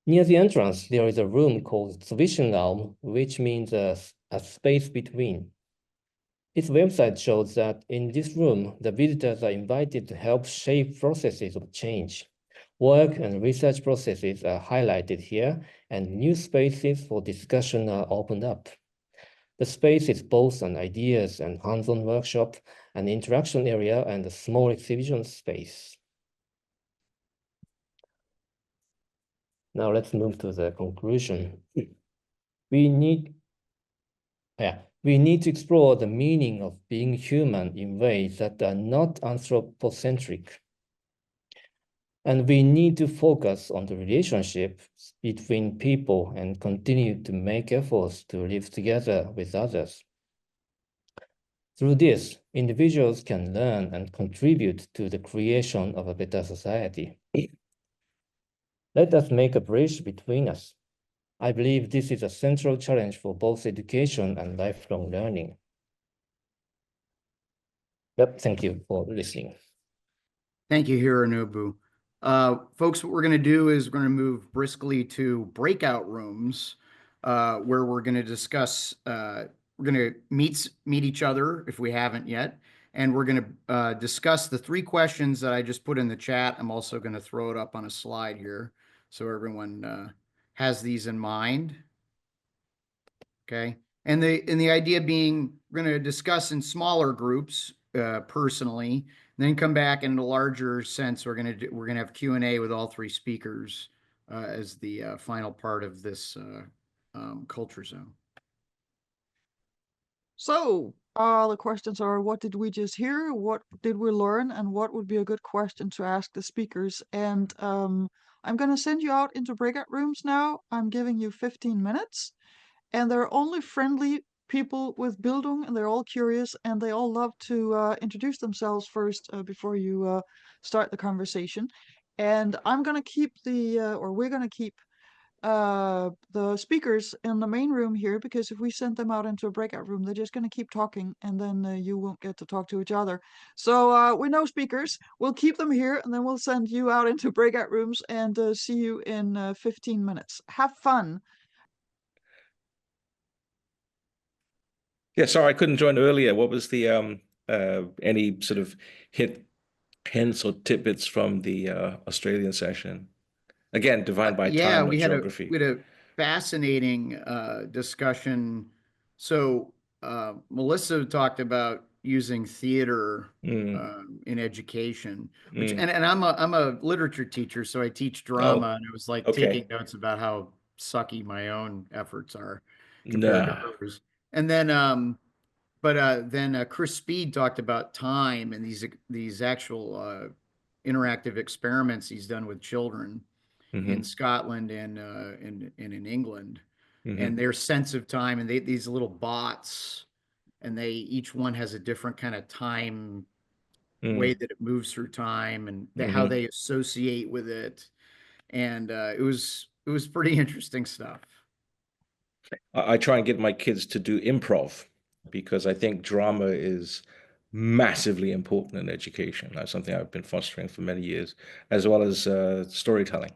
Speaker 5: Near the entrance, there is a room called Zwischenraum, which means a space between. Its website shows that in this room, the visitors are invited to help shape processes of change. Work and research processes are highlighted here, and new spaces for discussion are opened up. The space is both an ideas and hands-on workshop, an interaction area, and a small exhibition space. Now let's move to the conclusion. We need to explore the meaning of being human in ways that are not anthropocentric. And we need to focus on the relationships between people and continue to make efforts to live together with others. Through this, individuals can learn and contribute to the creation of a better society. Let us make a bridge between us. I believe this is a central challenge for both education and lifelong learning. Yep, thank you for listening.
Speaker 1: Thank you, Hironobu. Folks, what we're going to do is we're going to move briskly to breakout rooms where we're going to discuss, we're going to meet each other if we haven't yet, and we're going to discuss the 3 questions that I just put in the chat. I'm also going to throw it up on a slide here so everyone has these in mind. Okay. And the idea being we're going to discuss in smaller groups personally, and then come back in a larger sense. We're going to have Q&A with all 3 speakers as the final part of this culture zone.
Speaker 2: So the questions are, what did we just hear? What did we learn? And what would be a good question to ask the speakers? And I'm going to send you out into breakout rooms now. I'm giving you 15 minutes. And they're only friendly people with Bildung, and they're all curious, and they all love to introduce themselves first before you start the conversation. And I'm going to keep we're going to keep the speakers in the main room here, because if we send them out into a breakout room, they're just going to keep talking, and then you won't get to talk to each other. So with no speakers, we'll keep them here, and then we'll send you out into breakout rooms and see you in 15 minutes. Have fun.
Speaker 4: Yeah, sorry, I couldn't join earlier. What was the any sort of hints or tidbits from the Australian session? Again, divided by time and geography.
Speaker 1: We had a fascinating discussion. So Melissa talked about using theater in education, which and I'm a literature teacher, so I teach drama, and it was like taking notes about how sucky my own efforts are compared to hers. And then Chris Speed talked about time and these actual interactive experiments he's done with children in Scotland and in England, and their sense of time, and these little bots, and each one has a different kind of time way that it moves through time, and how they associate with it, and it was pretty interesting stuff.
Speaker 4: I try and get my kids to do improv because I think drama is massively important in education. That's something I've been fostering for many years, as well as storytelling.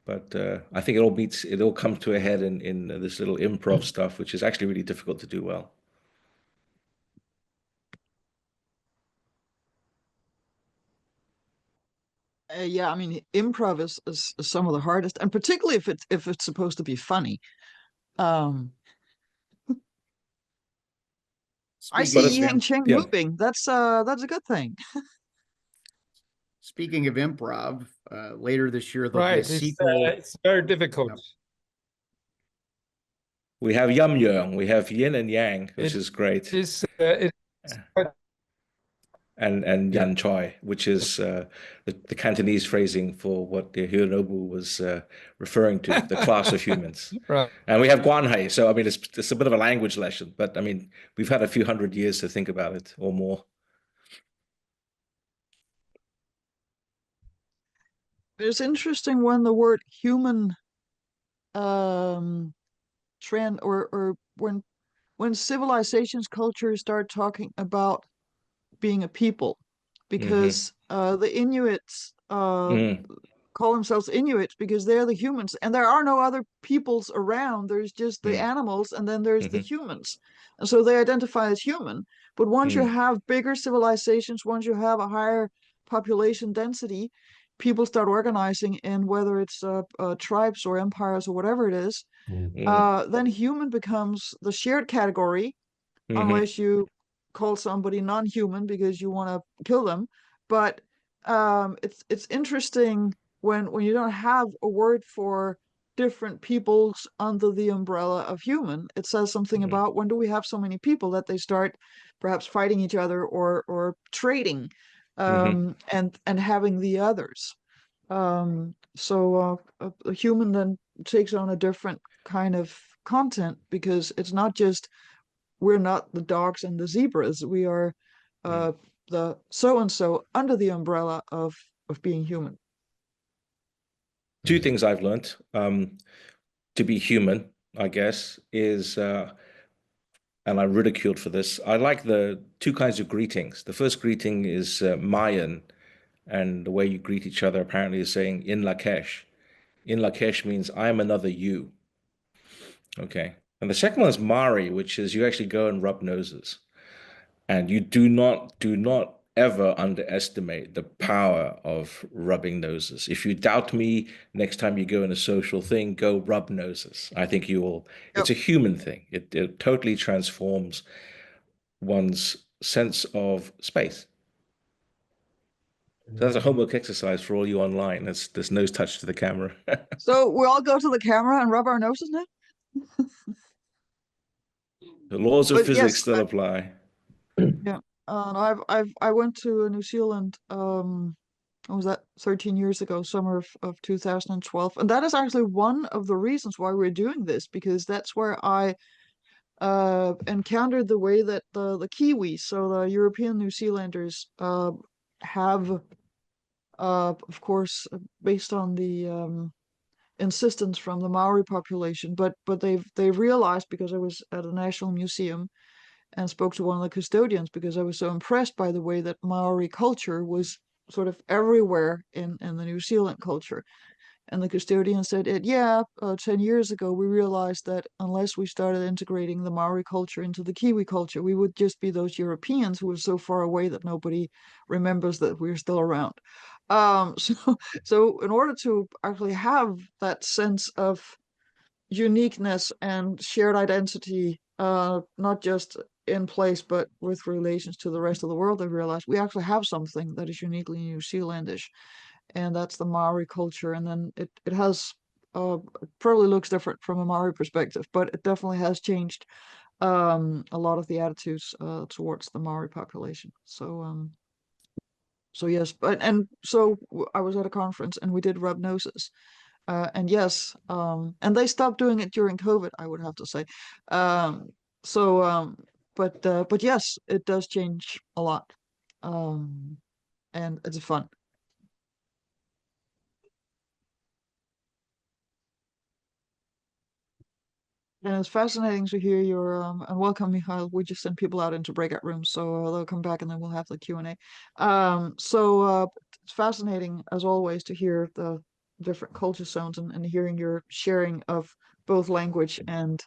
Speaker 4: But I think it all comes to a head in this little improv stuff, which is actually really difficult to do well.
Speaker 2: Yeah, I mean, improv is some of the hardest, and particularly if it's supposed to be funny. I see Yi-Heng Cheng moving. That's a good thing.
Speaker 1: Speaking of improv, later this year there'll be a sequel.
Speaker 3: It's very difficult.
Speaker 4: We have Yum Yang, we have Yin and Yang, which is great. And Yan Choi, which is the Cantonese phrasing for what the Hironobu was referring to, the class of humans.
Speaker 3: Right.
Speaker 4: And we have Guanhai, so I mean it's a bit of a language lesson, but I mean we've had a few hundred years to think about it or more.
Speaker 2: It's interesting when the word human trend or when civilizations, cultures start talking about being a people, because the Inuits call themselves Inuits because they're the humans, and there are no other peoples around. There's just the animals, and then there's the humans, and so they identify as human. But once you have bigger civilizations, once you have a higher population density, people start organizing in whether it's tribes or empires or whatever it is. Then human becomes the shared category, unless you call somebody non-human because you want to kill them. But it's interesting when you don't have a word for different peoples under the umbrella of human. It says something about when do we have so many people that they start perhaps fighting each other or trading, and having the others. So a human then takes on a different kind of content, because it's not just we're not the dogs and the zebras. We are the so-and-so under the umbrella of being human.
Speaker 4: Two things I've learned to be human, I guess, is, and I'm ridiculed for this, I like the two kinds of greetings. The first greeting is Mayan, and the way you greet each other apparently is saying in Lakesh. In Lakesh means I'm another you. Okay. And the second one is Mari, which is you actually go and rub noses. And you do not ever underestimate the power of rubbing noses. If you doubt me, next time you go in a social thing, go rub noses. I think you will. It's a human thing. It totally transforms one's sense of space. So that's a homework exercise for all you online. There's nose touch to the camera.
Speaker 2: So we all go to the camera and rub our noses now?
Speaker 4: The laws of
Speaker 2: But
Speaker 4: physics
Speaker 2: yes,
Speaker 4: still apply.
Speaker 2: Yeah. I went to New Zealand, what was that, 13 years ago, summer of 2012. And that is actually one of the reasons why we're doing this, because that's where I encountered the way that the Kiwis, so the European New Zealanders, have, of course, based on the insistence from the Maori population, but they've realized, because I was at a national museum and spoke to one of the custodians, because I was so impressed by the way that Maori culture was sort of everywhere in the New Zealand culture. And the custodian said, 10 years ago, we realized that unless we started integrating the Maori culture into the Kiwi culture, we would just be those Europeans who are so far away that nobody remembers that we're still around. So in order to actually have that sense of uniqueness and shared identity, not just in place, but with relations to the rest of the world, I realized we actually have something that is uniquely New Zealandish, and that's the Maori culture. And then it has, probably looks different from a Maori perspective, but it definitely has changed a lot of the attitudes towards the Maori population. So yes, but I was at a conference and we did rub noses. And yes, and they stopped doing it during COVID, I would have to say. Um, but yes, it does change a lot. And it's fun. And it's fascinating to hear your and welcome, Michael. We just send people out into breakout rooms, so they'll come back and then we'll have the Q&A. It's fascinating as always to hear the different culture zones and hearing your sharing of both language and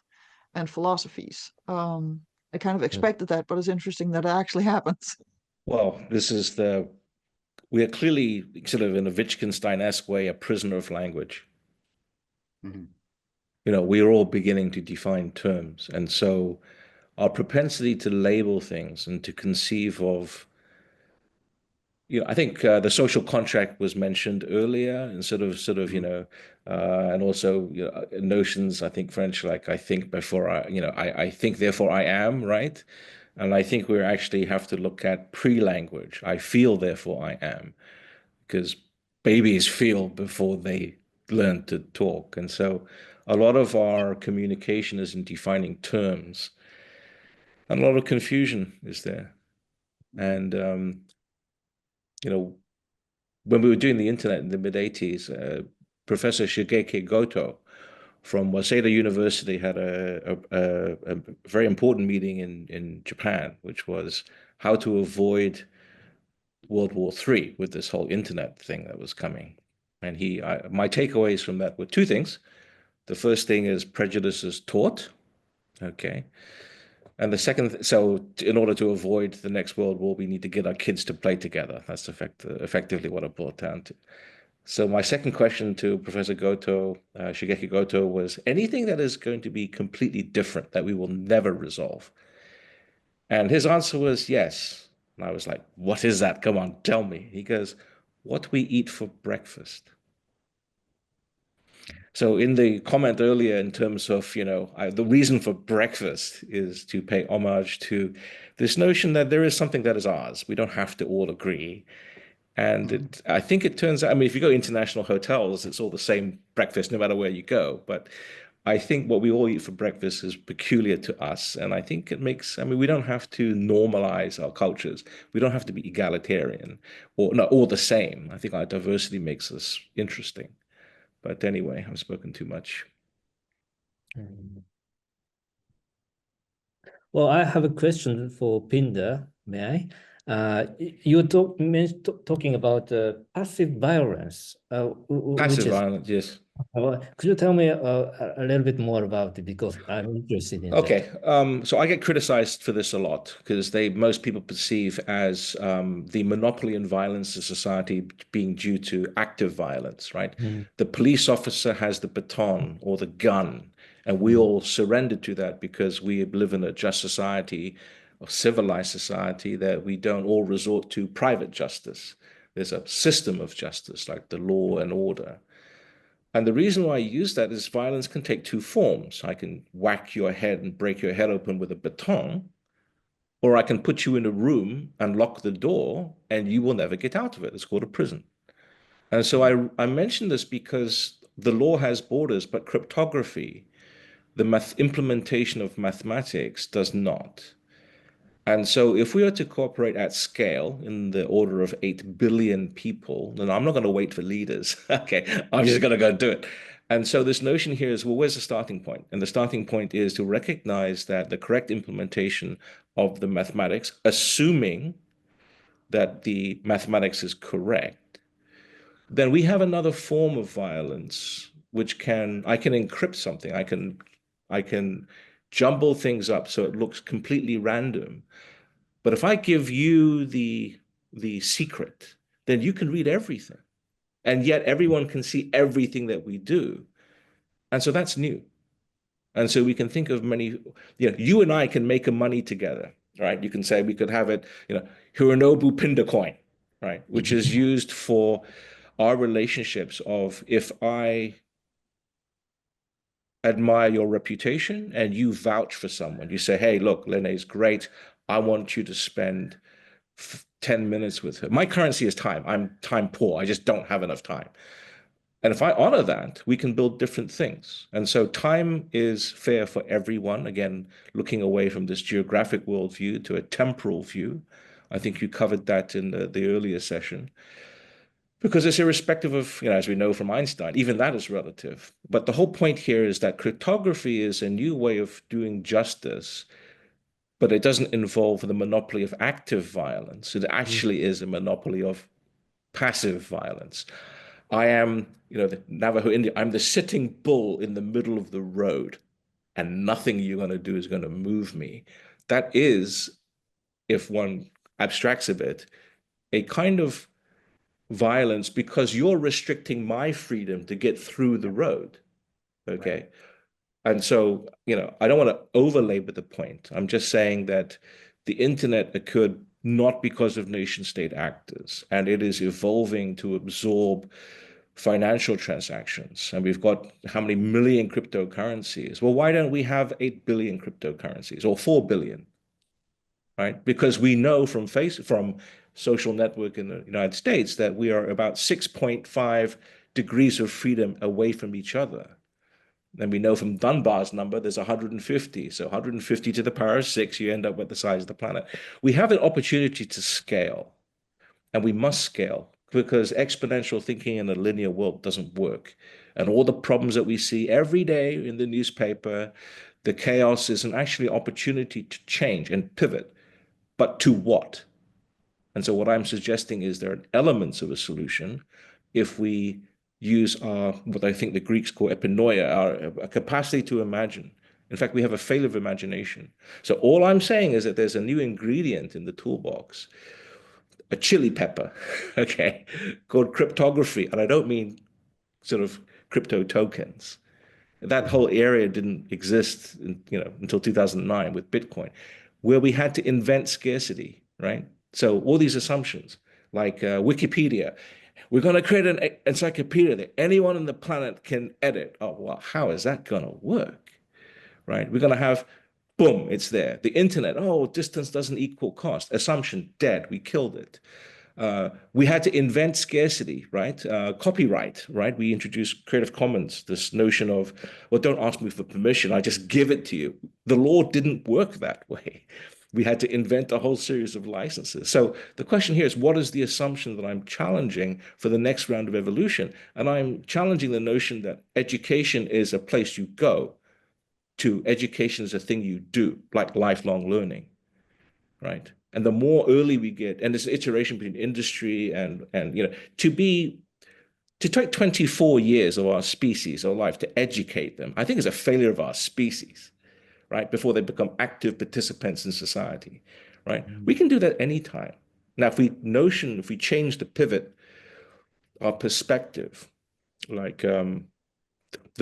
Speaker 2: philosophies. I kind of expected that, but it's interesting that it actually happens.
Speaker 4: Well, we are clearly sort of in a Wittgenstein-esque way, a prisoner of language.
Speaker 1: Mhm.
Speaker 4: We are all beginning to define terms. And so our propensity to label things and to conceive of, I think the social contract was mentioned earlier, and and also notions, I think French, like I think before I think, therefore I am, right? And I think we actually have to look at pre-language. I feel, therefore I am, because babies feel before they learn to talk. And so a lot of our communication is in defining terms, and a lot of confusion is there. And, when we were doing the internet in the mid-'80s, Professor Shigeki Goto from Waseda University had a very important meeting in Japan, which was how to avoid World War III with this whole internet thing that was coming. And my takeaways from that were two things. The first thing is prejudice is taught. Okay. And the second, so in order to avoid the next World War, we need to get our kids to play together. That's effectively what it boiled down to. So my second question to Professor Goto, Shigeki Goto, was anything that is going to be completely different that we will never resolve? And his answer was yes. And I was like, what is that? Come on, tell me. He goes, what we eat for breakfast. So in the comment earlier, in terms of, the reason for breakfast is to pay homage to this notion that there is something that is ours. We don't have to all agree. And I think it turns out, I mean, if you go to international hotels, it's all the same breakfast no matter where you go. But I think what we all eat for breakfast is peculiar to us. And I think we don't have to normalize our cultures. We don't have to be egalitarian or not all the same. I think our diversity makes us interesting. But anyway, I've spoken too much.
Speaker 5: Well, I have a question for Pindar, may I? You talking about passive violence,
Speaker 4: Passive violence, yes.
Speaker 5: could you tell me a little bit more about it, because I'm interested in that.
Speaker 4: Okay, so I get criticized for this a lot because most people perceive as the monopoly in violence in society being due to active violence, right? The police officer has the baton or the gun, and we all surrender to that because we live in a just society, a civilized society, that we don't all resort to private justice. There's a system of justice, like the law and order. And the reason why I use that is violence can take two forms. I can whack your head and break your head open with a baton, or I can put you in a room and lock the door and you will never get out of it. It's called a prison. And so I mention this because the law has borders, but cryptography, the implementation of mathematics, does not. And so if we are to cooperate at scale in the order of 8 billion people, then I'm not going to wait for leaders. Okay, I'm just going to go do it. And so this notion here is, well, where's the starting point? And the starting point is to recognize that the correct implementation of the mathematics, assuming that the mathematics is correct, then we have another form of violence, which I can encrypt something. I can jumble things up so it looks completely random. But if I give you the secret, then you can read everything. And yet everyone can see everything that we do. And so that's new. And so we can think of many, you and I can make a money together, right? You can say we could have it, Hironobu Pindar coin, right? Which is used for our relationships of if I admire your reputation and you vouch for someone. You say, hey, look, Lene's great. I want you to spend 10 minutes with her. My currency is time. I'm time poor. I just don't have enough time. And if I honor that, we can build different things. And so time is fair for everyone. Again, looking away from this geographic worldview to a temporal view. I think you covered that in the earlier session. Because it's irrespective of, as we know from Einstein, even that is relative. But the whole point here is that cryptography is a new way of doing justice, but it doesn't involve the monopoly of active violence. It actually is a monopoly of passive violence. I am, the Navajo Indian, I'm the sitting bull in the middle of the road, and nothing you're going to do is going to move me. That is, if one abstracts a bit, a kind of violence because you're restricting my freedom to get through the road. Okay. Right. And so, I don't want to overlabor the point. I'm just saying that the internet occurred not because of nation state actors, and it is evolving to absorb financial transactions. And we've got how many million cryptocurrencies? Well, why don't we have 8 billion cryptocurrencies or 4 billion? Right? Because we know from social network in the United States that we are about 6.5 degrees of freedom away from each other. And we know from Dunbar's number, there's 150. So 150 to the power of 6, you end up with the size of the planet. We have an opportunity to scale, and we must scale because exponential thinking in a linear world doesn't work. And all the problems that we see every day in the newspaper, the chaos is an actually opportunity to change and pivot. But to what? And so what I'm suggesting is there are elements of a solution if we use what I think the Greeks call epinoia, our capacity to imagine. In fact, we have a failure of imagination. So all I'm saying is that there's a new ingredient in the toolbox, a chili pepper, okay, called cryptography. And I don't mean sort of crypto tokens. That whole area didn't exist until 2009 with Bitcoin, where we had to invent scarcity, right? So all these assumptions, like Wikipedia, we're going to create an encyclopedia that anyone on the planet can edit. Oh, well, how is that going to work, right? We're going to have, boom, it's there. The internet, oh, distance doesn't equal cost. Assumption, dead, we killed it. We had to invent scarcity, right? Copyright, right? We introduced Creative Commons, this notion of, well, don't ask me for permission, I just give it to you. The law didn't work that way. We had to invent a whole series of licenses. So the question here is, what is the assumption that I'm challenging for the next round of evolution? And I'm challenging the notion that education is a place you go to education is a thing you do, like lifelong learning, right? And the more early we get, and there's an iteration between industry and to take 24 years of our species or life to educate them, I think is a failure of our species, right? Before they become active participants in society, right? We can do that anytime. Now, if we change the pivot, our perspective, like the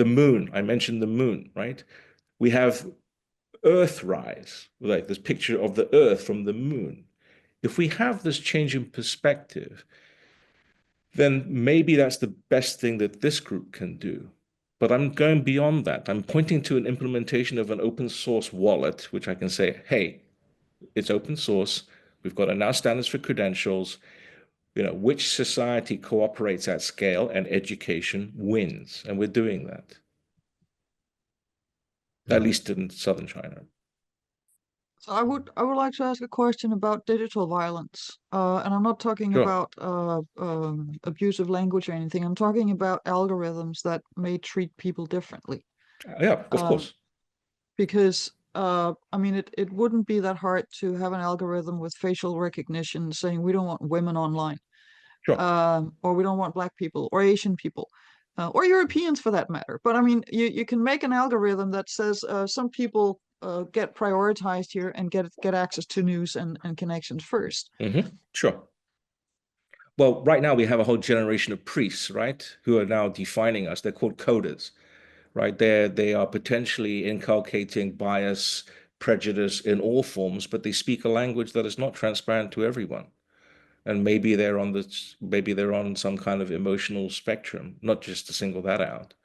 Speaker 4: moon, I mentioned the moon, right? We have Earthrise, like this picture of the Earth from the moon. If we have this change in perspective, then maybe that's the best thing that this group can do. But I'm going beyond that. I'm pointing to an implementation of an open source wallet, which I can say, hey, it's open source. We've got now standards for credentials. Which society cooperates at scale and education wins. And we're doing that. At least in southern China.
Speaker 2: So I would like to ask a question about digital violence, and I'm not talking
Speaker 4: Sure.
Speaker 2: about abusive language or anything. I'm talking about algorithms that may treat people differently.
Speaker 4: Yeah, of course.
Speaker 2: Because I mean, it wouldn't be that hard to have an algorithm with facial recognition saying we don't want women online,
Speaker 4: Sure.
Speaker 2: or we don't want Black people or Asian people. Or Europeans for that matter. But I mean, you can make an algorithm that says some people get prioritized here and get access to news and connections first.
Speaker 4: Sure. Well, right now we have a whole generation of priests, right, who are now defining us. They're called coders, right? They are potentially inculcating bias, prejudice in all forms, but they speak a language that is not transparent to everyone. And maybe they're on some kind of emotional spectrum, not just to single that out.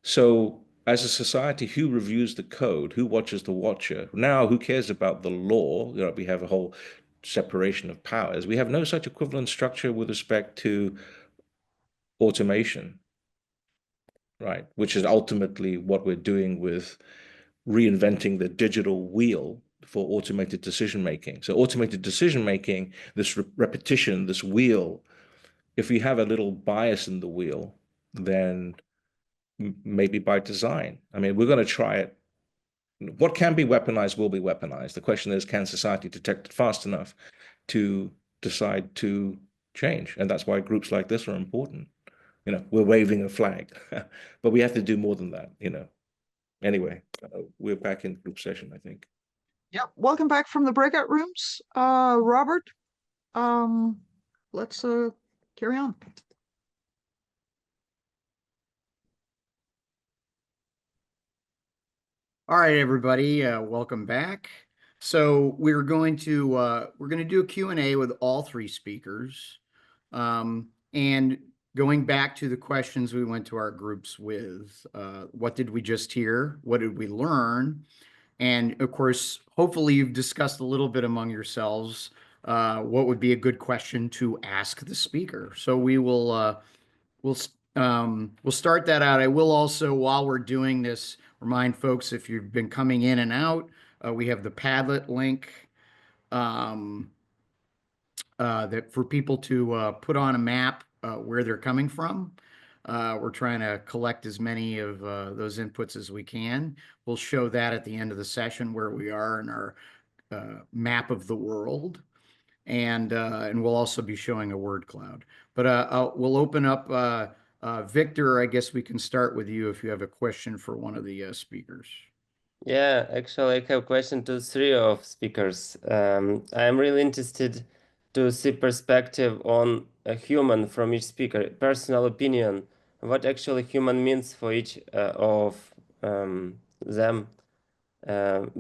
Speaker 4: So as a society, who reviews the code? Who watches the watcher? Now, who cares about the law? We have a whole separation of powers. We have no such equivalent structure with respect to automation, right? Which is ultimately what we're doing with reinventing the digital wheel for automated decision making. So automated decision making, this repetition, this wheel, if we have a little bias in the wheel, then maybe by design. I mean, we're going to try it. What can be weaponized will be weaponized. The question is, can society detect it fast enough to decide to change? And that's why groups like this are important. We're waving a flag, but we have to do more than that. Anyway, we're back in group session, I think.
Speaker 2: Yep. Welcome back from the breakout rooms. Robert, let's carry on.
Speaker 1: All right, everybody, welcome back. So we're going to do a Q&A with all three speakers. And going back to the questions we went to our groups with, what did we just hear? What did we learn? And of course, hopefully you've discussed a little bit among yourselves what would be a good question to ask the speaker. So we'll start that out. I will also, while we're doing this, remind folks, if you've been coming in and out, we have the Padlet link that for people to put on a map where they're coming from. We're trying to collect as many of those inputs as we can. We'll show that at the end of the session where we are in our map of the world. And we'll also be showing a word cloud. But we'll open up, Victor, I guess we can start with you if you have a question for one of the speakers.
Speaker 6: Yeah, actually, I have a question to three of speakers. I'm really interested to see perspective on a human from each speaker, personal opinion, what actually human means for each of them.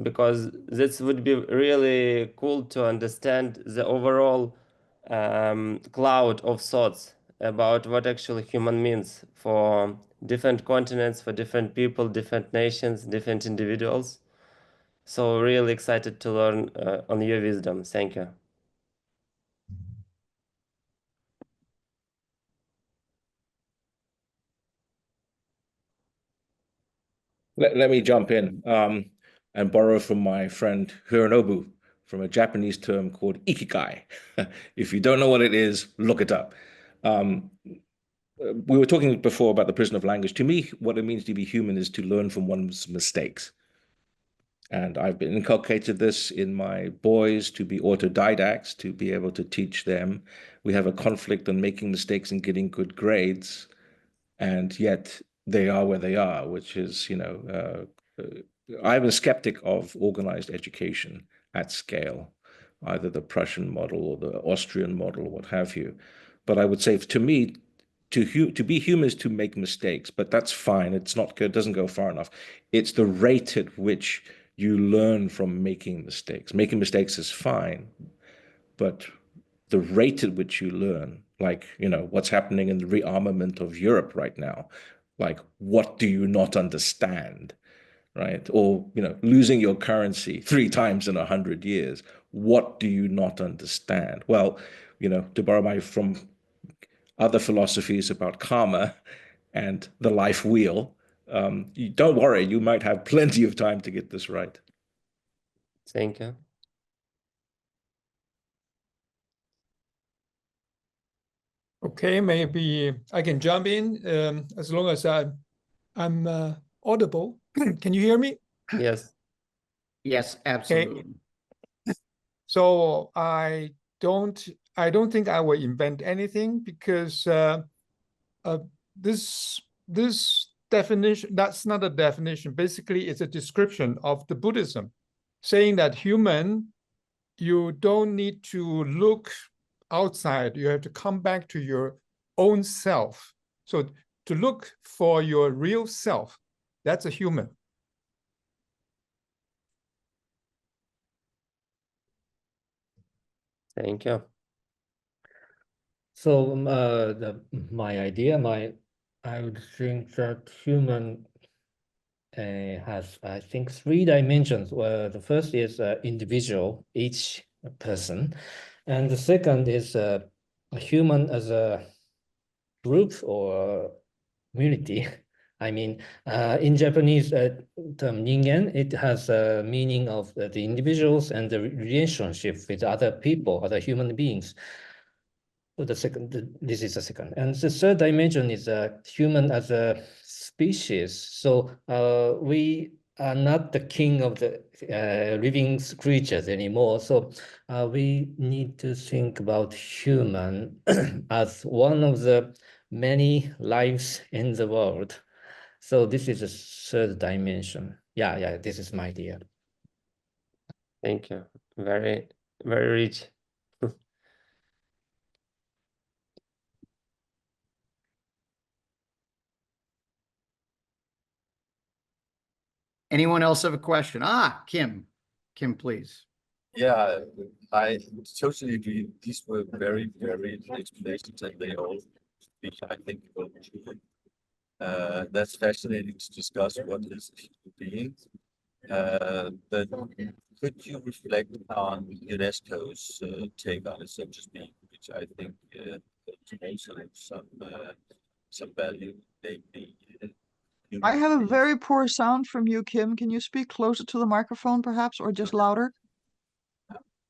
Speaker 6: Because this would be really cool to understand the overall cloud of thoughts about what actually human means for different continents, for different people, different nations, different individuals. So really excited to learn on your wisdom. Thank you.
Speaker 4: Let me jump in and borrow from my friend Hironobu from a Japanese term called ikigai. If you don't know what it is, look it up. We were talking before about the prison of language. To me, what it means to be human is to learn from one's mistakes. And I've been inculcated this in my boys to be autodidacts, to be able to teach them. We have a conflict on making mistakes and getting good grades, and yet they are where they are, which is, I'm a skeptic of organized education at scale, either the Prussian model or the Austrian model or what have you. But I would say, to me, to be human is to make mistakes, but that's fine. It's not good. It doesn't go far enough. It's the rate at which you learn from making mistakes. Making mistakes is fine, but the rate at which you learn, like, what's happening in the rearmament of Europe right now, like, what do you not understand, right? Or, losing your currency 3 times in 100 years. What do you not understand? Well, to borrow from other philosophies about karma and the life wheel, you don't worry, you might have plenty of time to get this right.
Speaker 6: Thank you.
Speaker 3: Okay, maybe I can jump in as long as I'm audible. Can you hear me?
Speaker 6: Yes.
Speaker 1: Yes, absolutely.
Speaker 3: So I don't think I will invent anything, because this definition, that's not a definition. Basically, it's a description of the Buddhism, saying that human, you don't need to look outside. You have to come back to your own self. So to look for your real self, that's a human.
Speaker 6: Thank you.
Speaker 5: So my idea, I would think that human has, I think, 3 dimensions. Where the first is individual, each person, and the second is a human as a group or community. I mean, in Japanese term ningen, it has a meaning of the individuals and the relationship with other people, other human beings. So this is the second. And the third dimension is human as a species. So we are not the king of the living creatures anymore. So we need to think about human as one of the many lives in the world. So this is a third dimension. Yeah, this is my idea.
Speaker 6: Thank you. Very, very rich.
Speaker 1: Anyone else have a question? Kim. Kim, please.
Speaker 7: Yeah, I totally agree. These were very, very explanations, and they all speak, I think, about human. That's fascinating to discuss what is a human being. But could you reflect on UNESCO's take on it, so to speak, which I think also have some value, namely.
Speaker 2: I have a very poor sound from you, Kim. Can you speak closer to the microphone, perhaps, or just louder?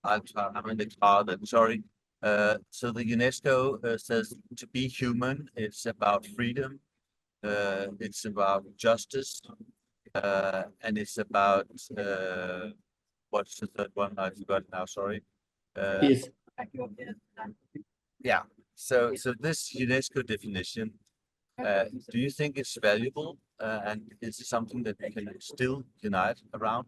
Speaker 7: I'm in the car then, sorry. So the UNESCO says to be human, it's about freedom, it's about justice, and it's about what's the third one? I forgot now, sorry.
Speaker 5: Peace.
Speaker 7: Yeah. So this UNESCO definition, do you think it's valuable, and is it something that we can still unite around?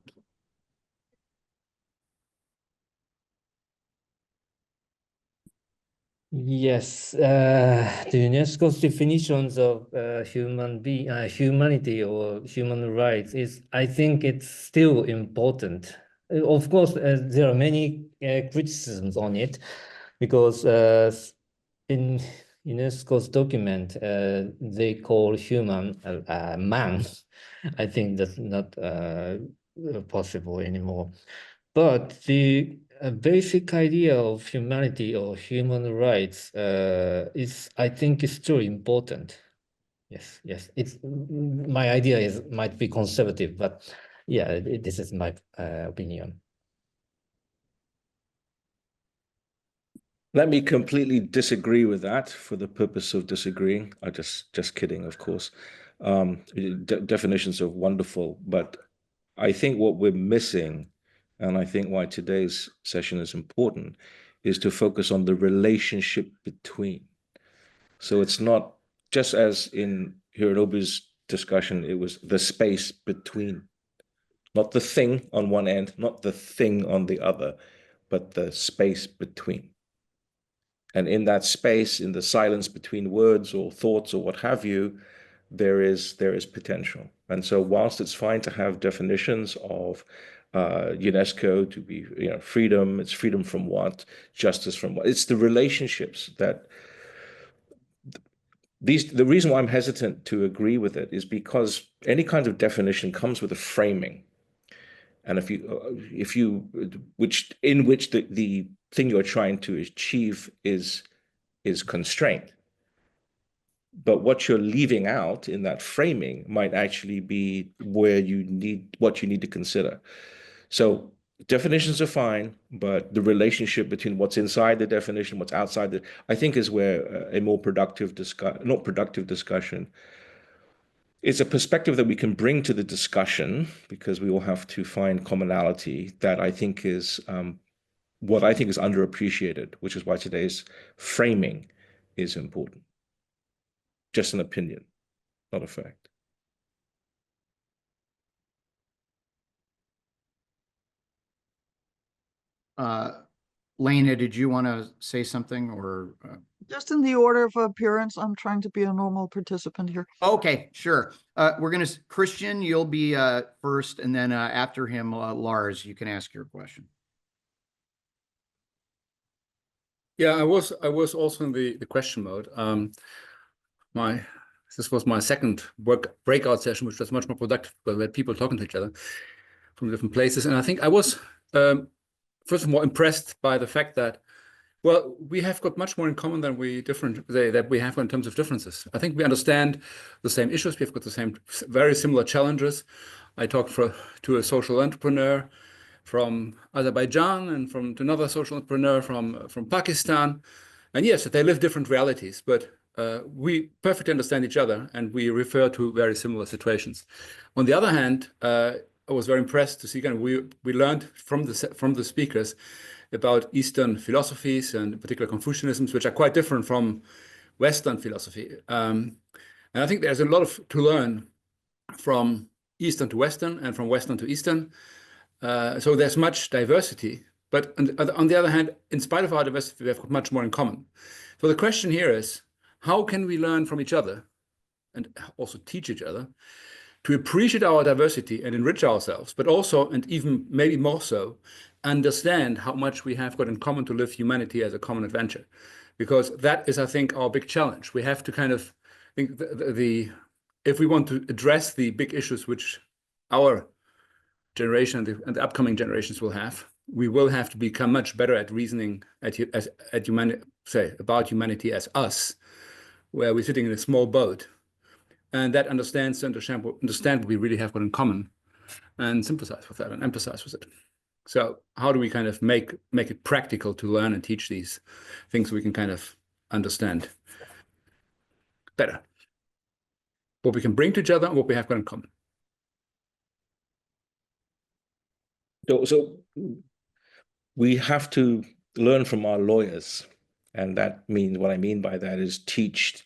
Speaker 5: Yes, the UNESCO's definitions of humanity or human rights is, I think, it's still important. Of course, there are many criticisms on it, because in UNESCO's document, they call human man. I think that's not possible anymore. But the basic idea of humanity or human rights is, I think, is still important. Yes. It's my idea might be conservative, but yeah, this is my opinion.
Speaker 4: Let me completely disagree with that for the purpose of disagreeing. I just kidding, of course. Definitions are wonderful, but I think what we're missing, and I think why today's session is important, is to focus on the relationship between. So it's not just as in Hironobu's discussion, it was the space between, not the thing on one end, not the thing on the other, but the space between. And in that space, in the silence between words or thoughts or what have you, there is potential. And so whilst it's fine to have definitions of UNESCO to be, freedom, it's freedom from what, justice from what, it's the relationships that the reason why I'm hesitant to agree with it is because any kind of definition comes with a framing. And if you which the thing you're trying to achieve is constraint. But what you're leaving out in that framing might actually be what you need to consider. So definitions are fine, but the relationship between what's inside the definition, what's outside I think is where a more productive discussion. It's a perspective that we can bring to the discussion, because we all have to find commonality that I think is what I think is underappreciated, which is why today's framing is important. Just an opinion, not a fact.
Speaker 1: Lena, did you want to say something, or?
Speaker 2: Just in the order of appearance, I'm trying to be a normal participant here.
Speaker 1: Okay, sure. We're going to, Christian, you'll be first, and then after him, Lars, you can ask your question.
Speaker 8: Yeah, I was also in the question mode. My this was my second breakout session, which was much more productive, where we had people talking to each other from different places. And I think I was, first of all, impressed by the fact that, well, we have got much more in common than that we have in terms of differences. I think we understand the same issues. We've got the same, very similar challenges. I talked to a social entrepreneur from Azerbaijan and to another social entrepreneur from Pakistan. And yes, they live different realities, but we perfectly understand each other and we refer to very similar situations. On the other hand, I was very impressed to see we learned from the speakers about Eastern philosophies and in particular Confucianisms, which are quite different from Western philosophy. And I think there's a lot to learn from Eastern to Western and from Western to Eastern. So there's much diversity, but on the other hand, in spite of our diversity, we have got much more in common. So the question here is, how can we learn from each other and also teach each other to appreciate our diversity and enrich ourselves, but also, and even maybe more so, understand how much we have got in common to live humanity as a common adventure? Because that is, I think, our big challenge. We have to kind of think if we want to address the big issues which our generation and the upcoming generations will have, we will have to become much better at reasoning at humanity, about humanity as us, where we're sitting in a small boat, and that understand what we really have got in common, and sympathize with that and empathize with it. So how do we kind of make it practical to learn and teach these things so we can kind of understand better what we can bring to each other and what we have got in common?
Speaker 4: So we have to learn from our lawyers, and that means, what I mean by that is teach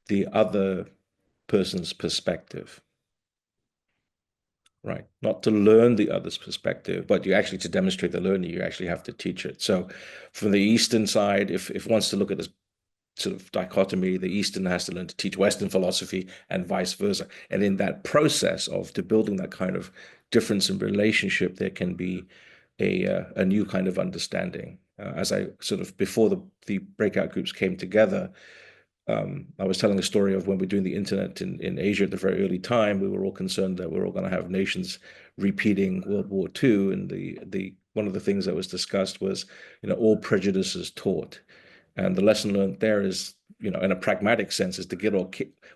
Speaker 4: the other person's perspective, right? Not to learn the other's perspective, but you actually, to demonstrate the learning, you actually have to teach it. So from the Eastern side, if one wants to look at this sort of dichotomy, the Eastern has to learn to teach Western philosophy and vice versa. And in that process of building that kind of difference in relationship, there can be a new kind of understanding. As I sort of, before the breakout groups came together, I was telling a story of when we're doing the internet in Asia at the very early time, we were all concerned that we're all going to have nations repeating World War II. And the one of the things that was discussed was, all prejudices taught. And the lesson learned there is, in a pragmatic sense, is to get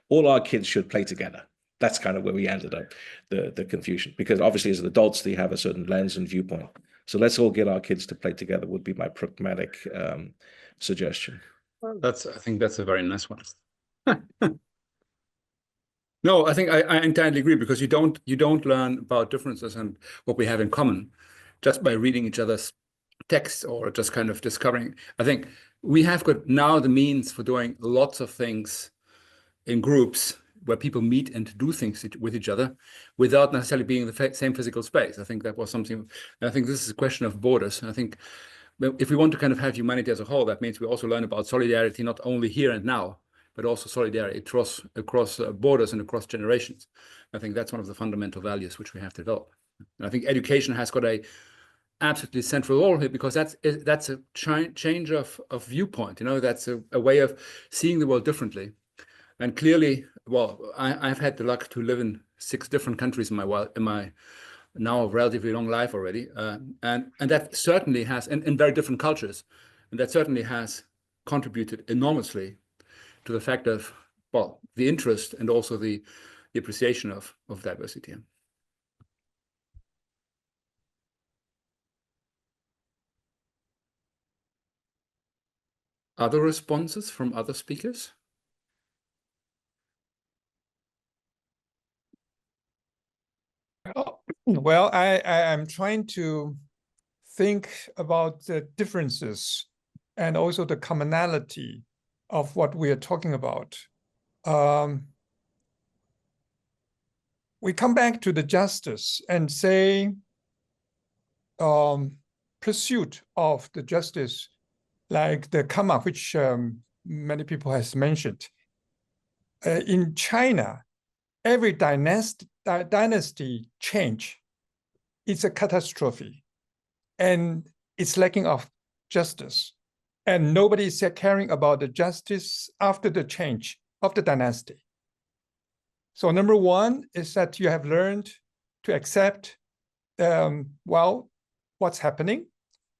Speaker 4: all our kids should play together. That's kind of where we ended up, the confusion, because obviously as adults, they have a certain lens and viewpoint. So let's all get our kids to play together would be my pragmatic suggestion.
Speaker 8: I think that's a very nice one. No, I think I entirely agree, because you don't learn about differences and what we have in common just by reading each other's texts or just kind of discovering. I think we have got now the means for doing lots of things in groups where people meet and do things with each other without necessarily being in the same physical space. I think that was something, I think this is a question of borders. And I think if we want to kind of have humanity as a whole, that means we also learn about solidarity, not only here and now, but also solidarity across borders and across generations. I think that's one of the fundamental values which we have to develop. And I think education has got a absolutely central role here, because that's a change of viewpoint. That's a way of seeing the world differently. And clearly, well, I've had the luck to live in 6 different countries in my now relatively long life already, and that certainly has, in very different cultures, and that certainly has contributed enormously to the fact of, well, the interest and also the appreciation of diversity. Other responses from other speakers?
Speaker 3: Well, I'm trying to think about the differences and also the commonality of what we are talking about. We come back to the justice and say pursuit of the justice, like the karma, which many people has mentioned. In China, every dynasty change is a catastrophe, and it's lacking of justice. And nobody is caring about the justice after the change of the dynasty. So number one is that you have learned to accept, well, what's happening.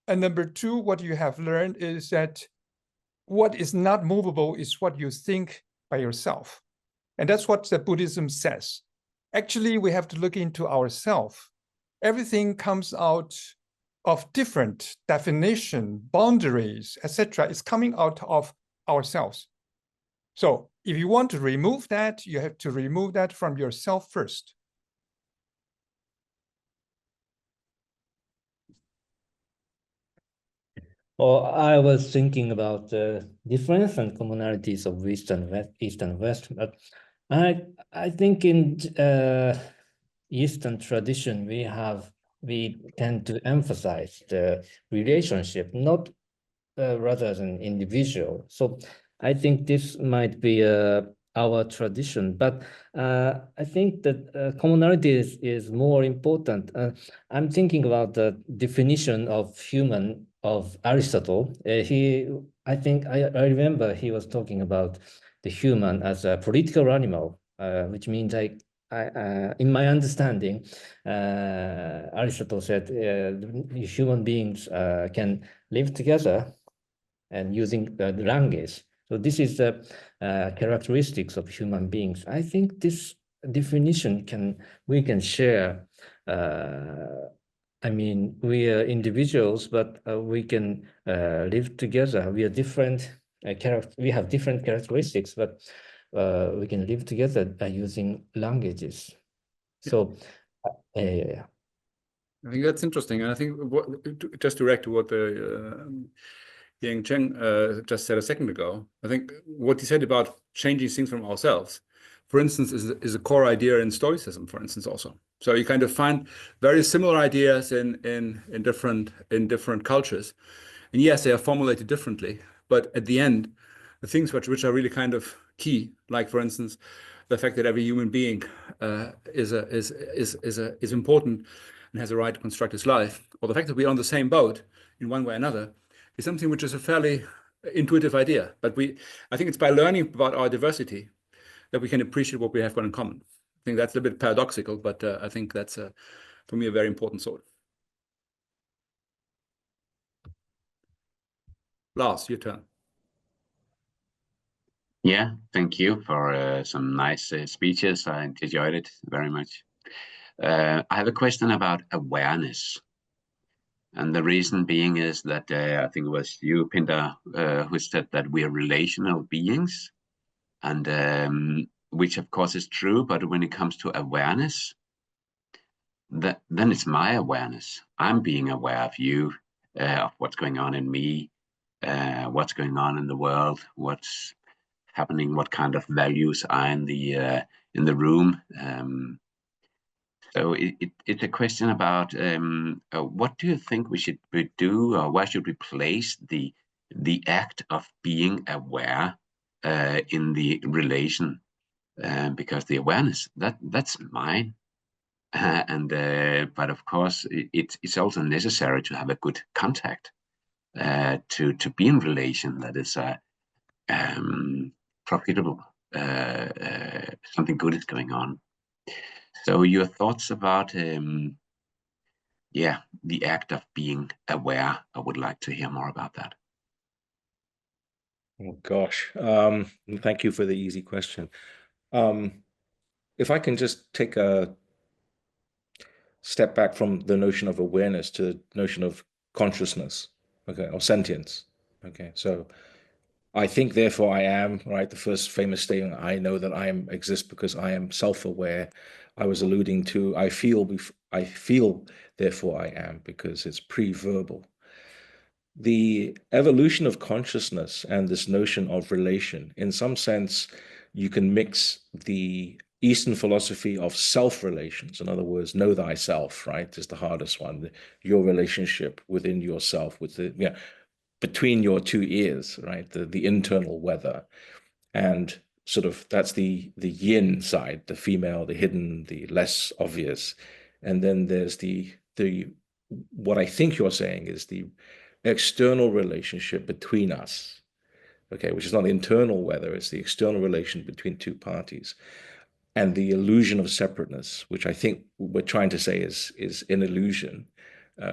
Speaker 3: And number two, what you have learned is that what is not movable is what you think by yourself. And that's what the Buddhism says. Actually, we have to look into ourselves. Everything comes out of different definition, boundaries, etc. It's coming out of ourselves. So if you want to remove that, you have to remove that from yourself first.
Speaker 5: Well, I was thinking about the difference and commonalities of East and West, but I think in Eastern tradition we tend to emphasize the relationship, not rather than individual. So I think this might be our tradition, but I think that commonality is more important. I'm thinking about the definition of human of Aristotle. I think I remember he was talking about the human as a political animal, which means in my understanding, Aristotle said human beings can live together and using the language. So this is the characteristics of human beings. I think this definition we can share. I mean, we are individuals, but we can live together. We are different we have different characteristics, but we can live together using languages. So,
Speaker 8: I think that's interesting, and I think just to react to what Yi-Heng Cheng just said a second ago, I think what he said about changing things from ourselves, for instance, is a core idea in Stoicism, for instance, also. So you kind of find very similar ideas in different cultures, and yes, they are formulated differently, but at the end, the things which are really kind of key, like for instance, the fact that every human being is important and has a right to construct his life, or the fact that we're on the same boat in one way or another, is something which is a fairly intuitive idea. But I think it's by learning about our diversity that we can appreciate what we have got in common. I think that's a bit paradoxical, but I think that's, for me, a very important thought. Lars, your turn.
Speaker 9: Yeah, thank you for some nice speeches. I enjoyed it very much. I have a question about awareness. And the reason being is that I think it was you, Pindar, who said that we are relational beings, and which of course is true, but when it comes to awareness, then it's my awareness. I'm being aware of you, of what's going on in me, what's going on in the world, what's happening, what kind of values are in the room. So it's a question about what do you think we should do, or where should we place the act of being aware in the relation, because the awareness that's mine, but of course it's also necessary to have a good contact to be in relation that is profitable, something good is going on. So your thoughts about the act of being aware, I would like to hear more about that.
Speaker 4: Oh gosh, thank you for the easy question. If I can just take a step back from the notion of awareness to the notion of consciousness, okay, or sentience. Okay, so I think, therefore I am, right? The first famous statement, I know that I exist because I am self-aware. I was alluding to, I feel, therefore I am, because it's pre-verbal. The evolution of consciousness and this notion of relation, in some sense, you can mix the Eastern philosophy of self-relations, in other words, know thyself, right, is the hardest one, your relationship within yourself, with the, between your two ears, right, the internal weather, and sort of that's the yin side, the female, the hidden, the less obvious, and then there's the what I think you're saying is the external relationship between us, okay, which is not internal weather, it's the external relation between two parties. and the illusion of separateness, which I think we're trying to say is an illusion.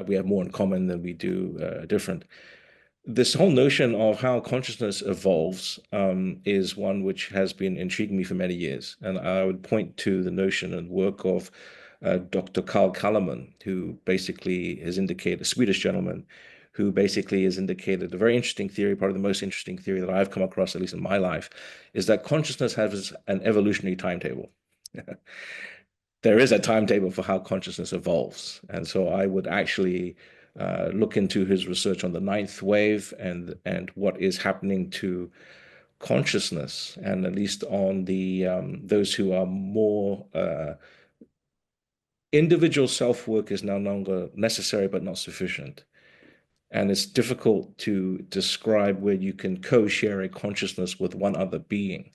Speaker 4: We have more in common than we do different. This whole notion of how consciousness evolves is one which has been intriguing me for many years. And I would point to the notion and work of Dr. Carl Kalleman, who basically has indicated, a Swedish gentleman, who basically has indicated a very interesting theory, probably the most interesting theory that I've come across, at least in my life, is that consciousness has an evolutionary timetable. There is a timetable for how consciousness evolves. And so I would actually look into his research on the ninth wave and what is happening to consciousness, and at least on the those who are more individual self-work is no longer necessary but not sufficient. And it's difficult to describe where you can co-share a consciousness with one other being,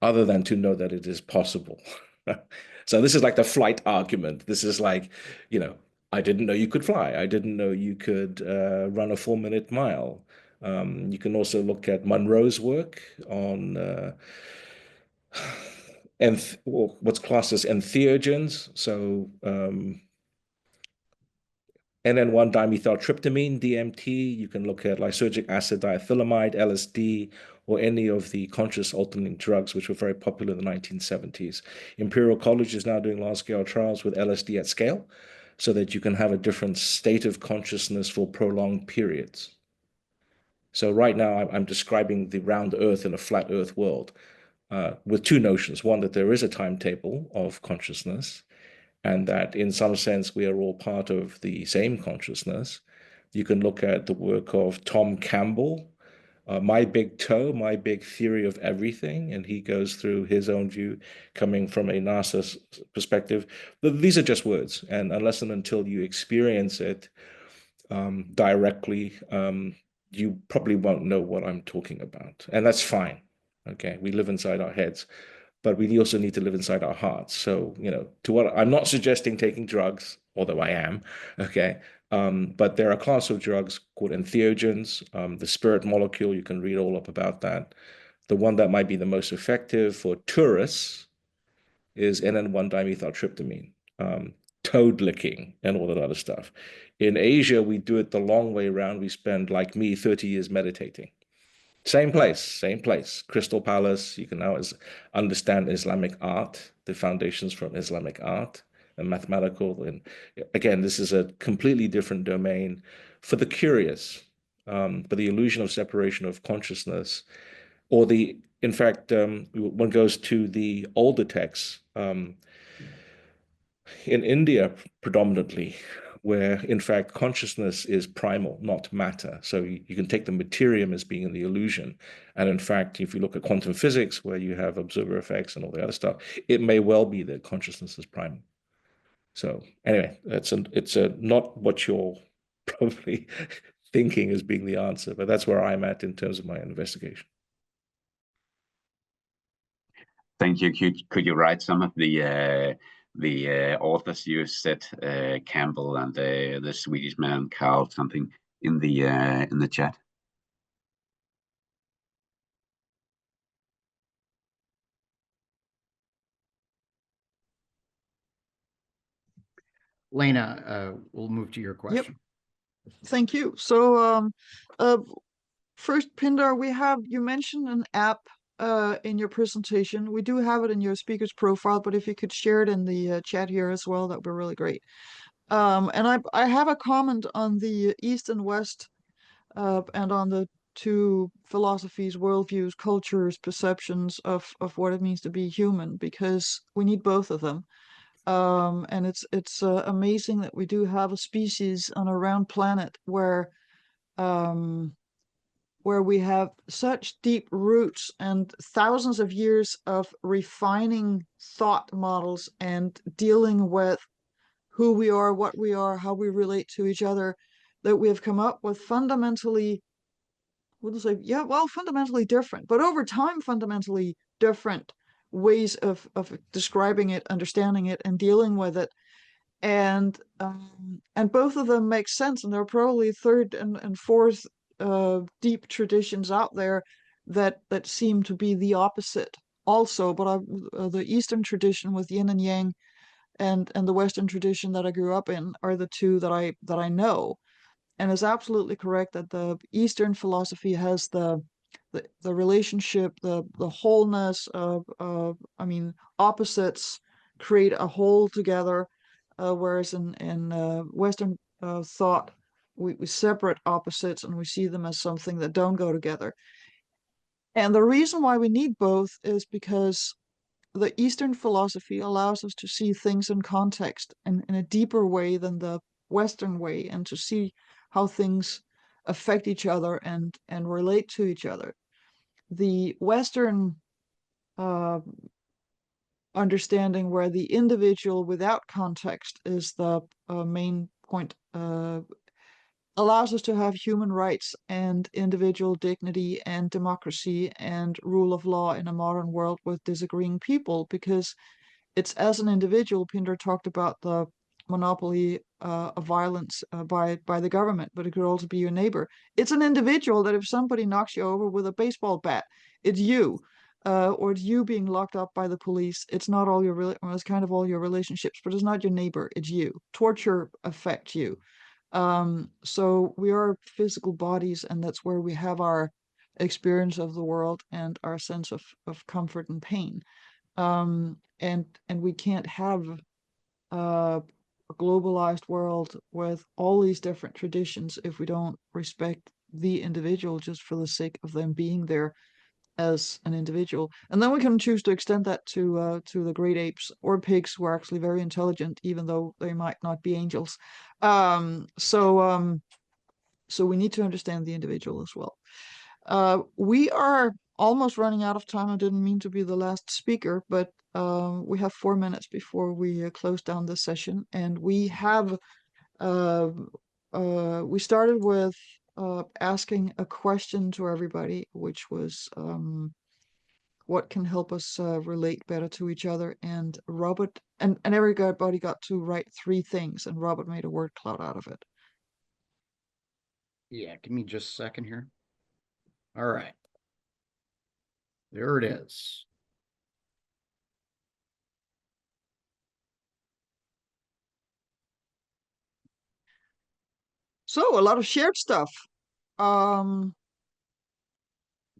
Speaker 4: other than to know that it is possible. So this is like the flight argument. This is like, I didn't know you could fly. I didn't know you could run a 4-minute mile. You can also look at Monroe's work on what's classed as entheogens. So NN1 dimethyltryptamine, DMT. You can look at lysergic acid diethylamide, LSD, or any of the conscious altering drugs, which were very popular in the 1970s. Imperial College is now doing large-scale trials with LSD at scale, so that you can have a different state of consciousness for prolonged periods. So right now, I'm describing the round Earth in a flat Earth world with two notions. One, that there is a timetable of consciousness, and that in some sense we are all part of the same consciousness. You can look at the work of Tom Campbell, My Big Toe, My Big Theory of Everything, and he goes through his own view coming from a NASA perspective. These are just words, and unless and until you experience it directly, you probably won't know what I'm talking about, and that's fine. Okay, we live inside our heads, but we also need to live inside our hearts. So, to what I'm not suggesting taking drugs, although I am, okay. But there are a class of drugs called entheogens, the spirit molecule, you can read all up about that. The one that might be the most effective for tourists is NN1 dimethyltryptamine, toad licking, and all that other stuff. In Asia, we do it the long way around. We spend, like me, 30 years meditating. Same place, Crystal Palace. You can now understand Islamic art, the foundations from Islamic art and mathematical. And again, this is a completely different domain for the curious, but the illusion of separation of consciousness, or in fact, one goes to the older texts in India predominantly, where in fact consciousness is primal, not matter. So you can take the materium as being in the illusion. And in fact, if you look at quantum physics, where you have observer effects and all the other stuff, it may well be that consciousness is primal. So anyway, it's not what you're probably thinking as being the answer, but that's where I'm at in terms of my investigation.
Speaker 9: Thank you. Could you write some of the authors you said, Campbell and the Swedish man Carl something in the chat?
Speaker 1: Lena, we'll move to your question.
Speaker 2: Yep. Thank you. So first, Pindar, you mentioned an app in your presentation. We do have it in your speaker's profile, but if you could share it in the chat here as well, that would be really great. And I have a comment on the East and West and on the two philosophies, worldviews, cultures, perceptions of what it means to be human, because we need both of them. And it's amazing that we do have a species on a round planet where we have such deep roots and thousands of years of refining thought models and dealing with who we are, what we are, how we relate to each other, that we have come up with fundamentally different, but over time, fundamentally different ways of describing it, understanding it, and dealing with it. And both of them make sense, and there are probably third and fourth deep traditions out there that seem to be the opposite also, but the Eastern tradition with yin and yang and the Western tradition that I grew up in are the two that I know. And it's absolutely correct that the Eastern philosophy has the relationship, the wholeness of I mean, opposites create a whole together, whereas in Western thought, we separate opposites and we see them as something that don't go together. And the reason why we need both is because the Eastern philosophy allows us to see things in context and in a deeper way than the Western way, and to see how things affect each other and relate to each other. The Western understanding, where the individual without context is the main point, allows us to have human rights and individual dignity and democracy and rule of law in a modern world with disagreeing people, because it's as an individual. Pindar talked about the monopoly of violence by the government, but it could also be your neighbor. It's an individual that if somebody knocks you over with a baseball bat, it's you. Or it's you being locked up by the police. It's not all your well, it's kind of all your relationships, but it's not your neighbor, it's you. Torture affects you. So we are physical bodies, and that's where we have our experience of the world and our sense of comfort and pain. And we can't have a globalized world with all these different traditions if we don't respect the individual just for the sake of them being there as an individual. And then we can choose to extend that to the great apes or pigs, who are actually very intelligent, even though they might not be angels. So we need to understand the individual as well. We are almost running out of time. I didn't mean to be the last speaker, but we have 4 minutes before we close down this session. And we have we started with asking a question to everybody, which was what can help us relate better to each other. And Robert and everybody got to write 3 things, and Robert made a word cloud out of it.
Speaker 1: Yeah, give me just a second here. All right. There it is.
Speaker 2: So a lot of shared stuff. Common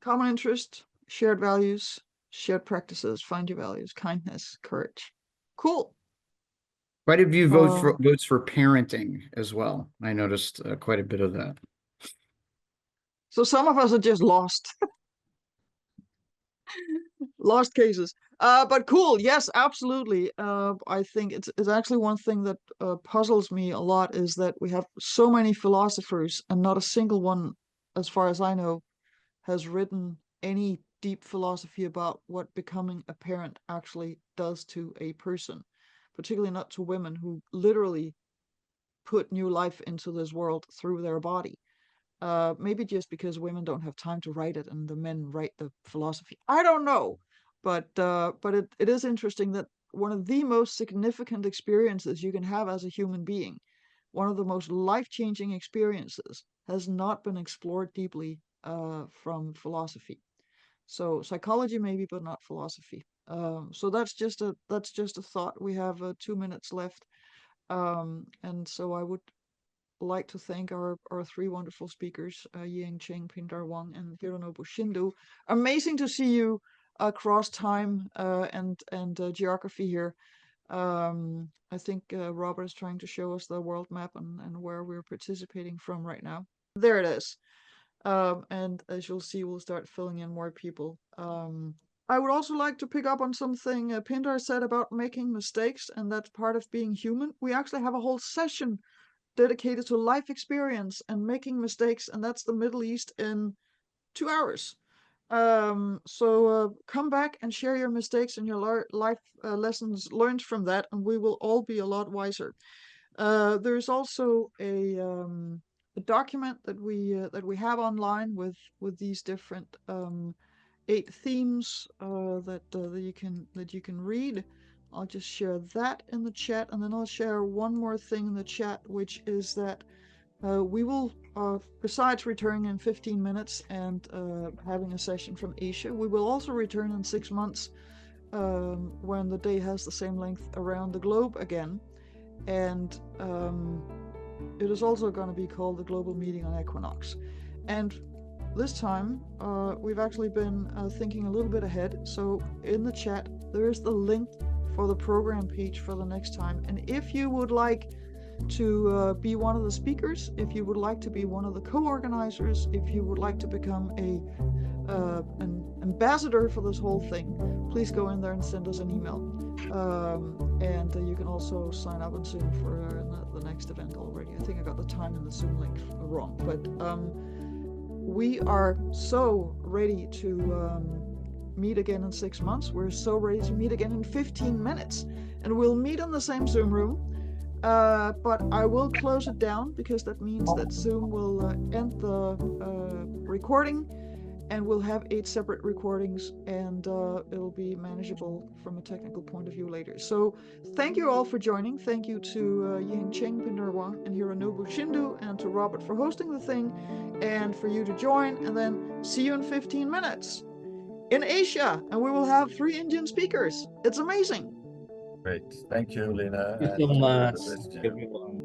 Speaker 2: interest, shared values, shared practices, find your values, kindness, courage. Cool.
Speaker 1: Quite a few votes for parenting as well. I noticed quite a bit of that.
Speaker 2: So some of us are just lost. Lost cases. But cool. Yes, absolutely. I think it's actually one thing that puzzles me a lot, is that we have so many philosophers and not a single one, as far as I know, has written any deep philosophy about what becoming a parent actually does to a person, particularly not to women who literally put new life into this world through their body. Maybe just because women don't have time to write it and the men write the philosophy. I don't know. But it is interesting that one of the most significant experiences you can have as a human being, one of the most life-changing experiences, has not been explored deeply from philosophy. So psychology maybe, but not philosophy. So that's just a thought. We have 2 minutes left. And so I would like to thank our 3 wonderful speakers, Yi-Heng Cheng, Pindar Wong, and Hironobu Shindo. Amazing to see you across time and geography here. I think Robert is trying to show us the world map and where we're participating from right now. There it is. And as you'll see, we'll start filling in more people. I would also like to pick up on something Pindar said about making mistakes, and that's part of being human. We actually have a whole session dedicated to life experience and making mistakes, and that's the Middle East in 2 hours. So come back and share your mistakes and your life lessons learned from that, and we will all be a lot wiser. There's also a document that we have online with these different 8 themes that you can read. I'll just share that in the chat, and then I'll share one more thing in the chat, which is that We will, besides returning in 15 minutes and having a session from Asia, we will also return in 6 months when the day has the same length around the globe again. And it is also going to be called the Global Meeting on Equinox. And this time, we've actually been thinking a little bit ahead. So in the chat, there is the link for the program page for the next time. And if you would like to be one of the speakers, if you would like to be one of the co-organizers, if you would like to become an ambassador for this whole thing, please go in there and send us an email. And you can also sign up on Zoom for the next event already. I think I got the time in the Zoom link wrong, but we are so ready to meet again in 6 months. We're so ready to meet again in 15 minutes, and we'll meet in the same Zoom room. But I will close it down because that means that Zoom will end the recording, and we'll have 8 separate recordings, and it'll be manageable from a technical point of view later. So thank you all for joining. Thank you to Yi-Heng Cheng, Pindar Wong, and Hironobu Shindo, and to Robert for hosting the thing, and for you to join, and then see you in 15 minutes in Asia, and we will have 3 Indian speakers. It's amazing.
Speaker 7: Great. Thank you, Lena.
Speaker 5: Thank you so much, everyone.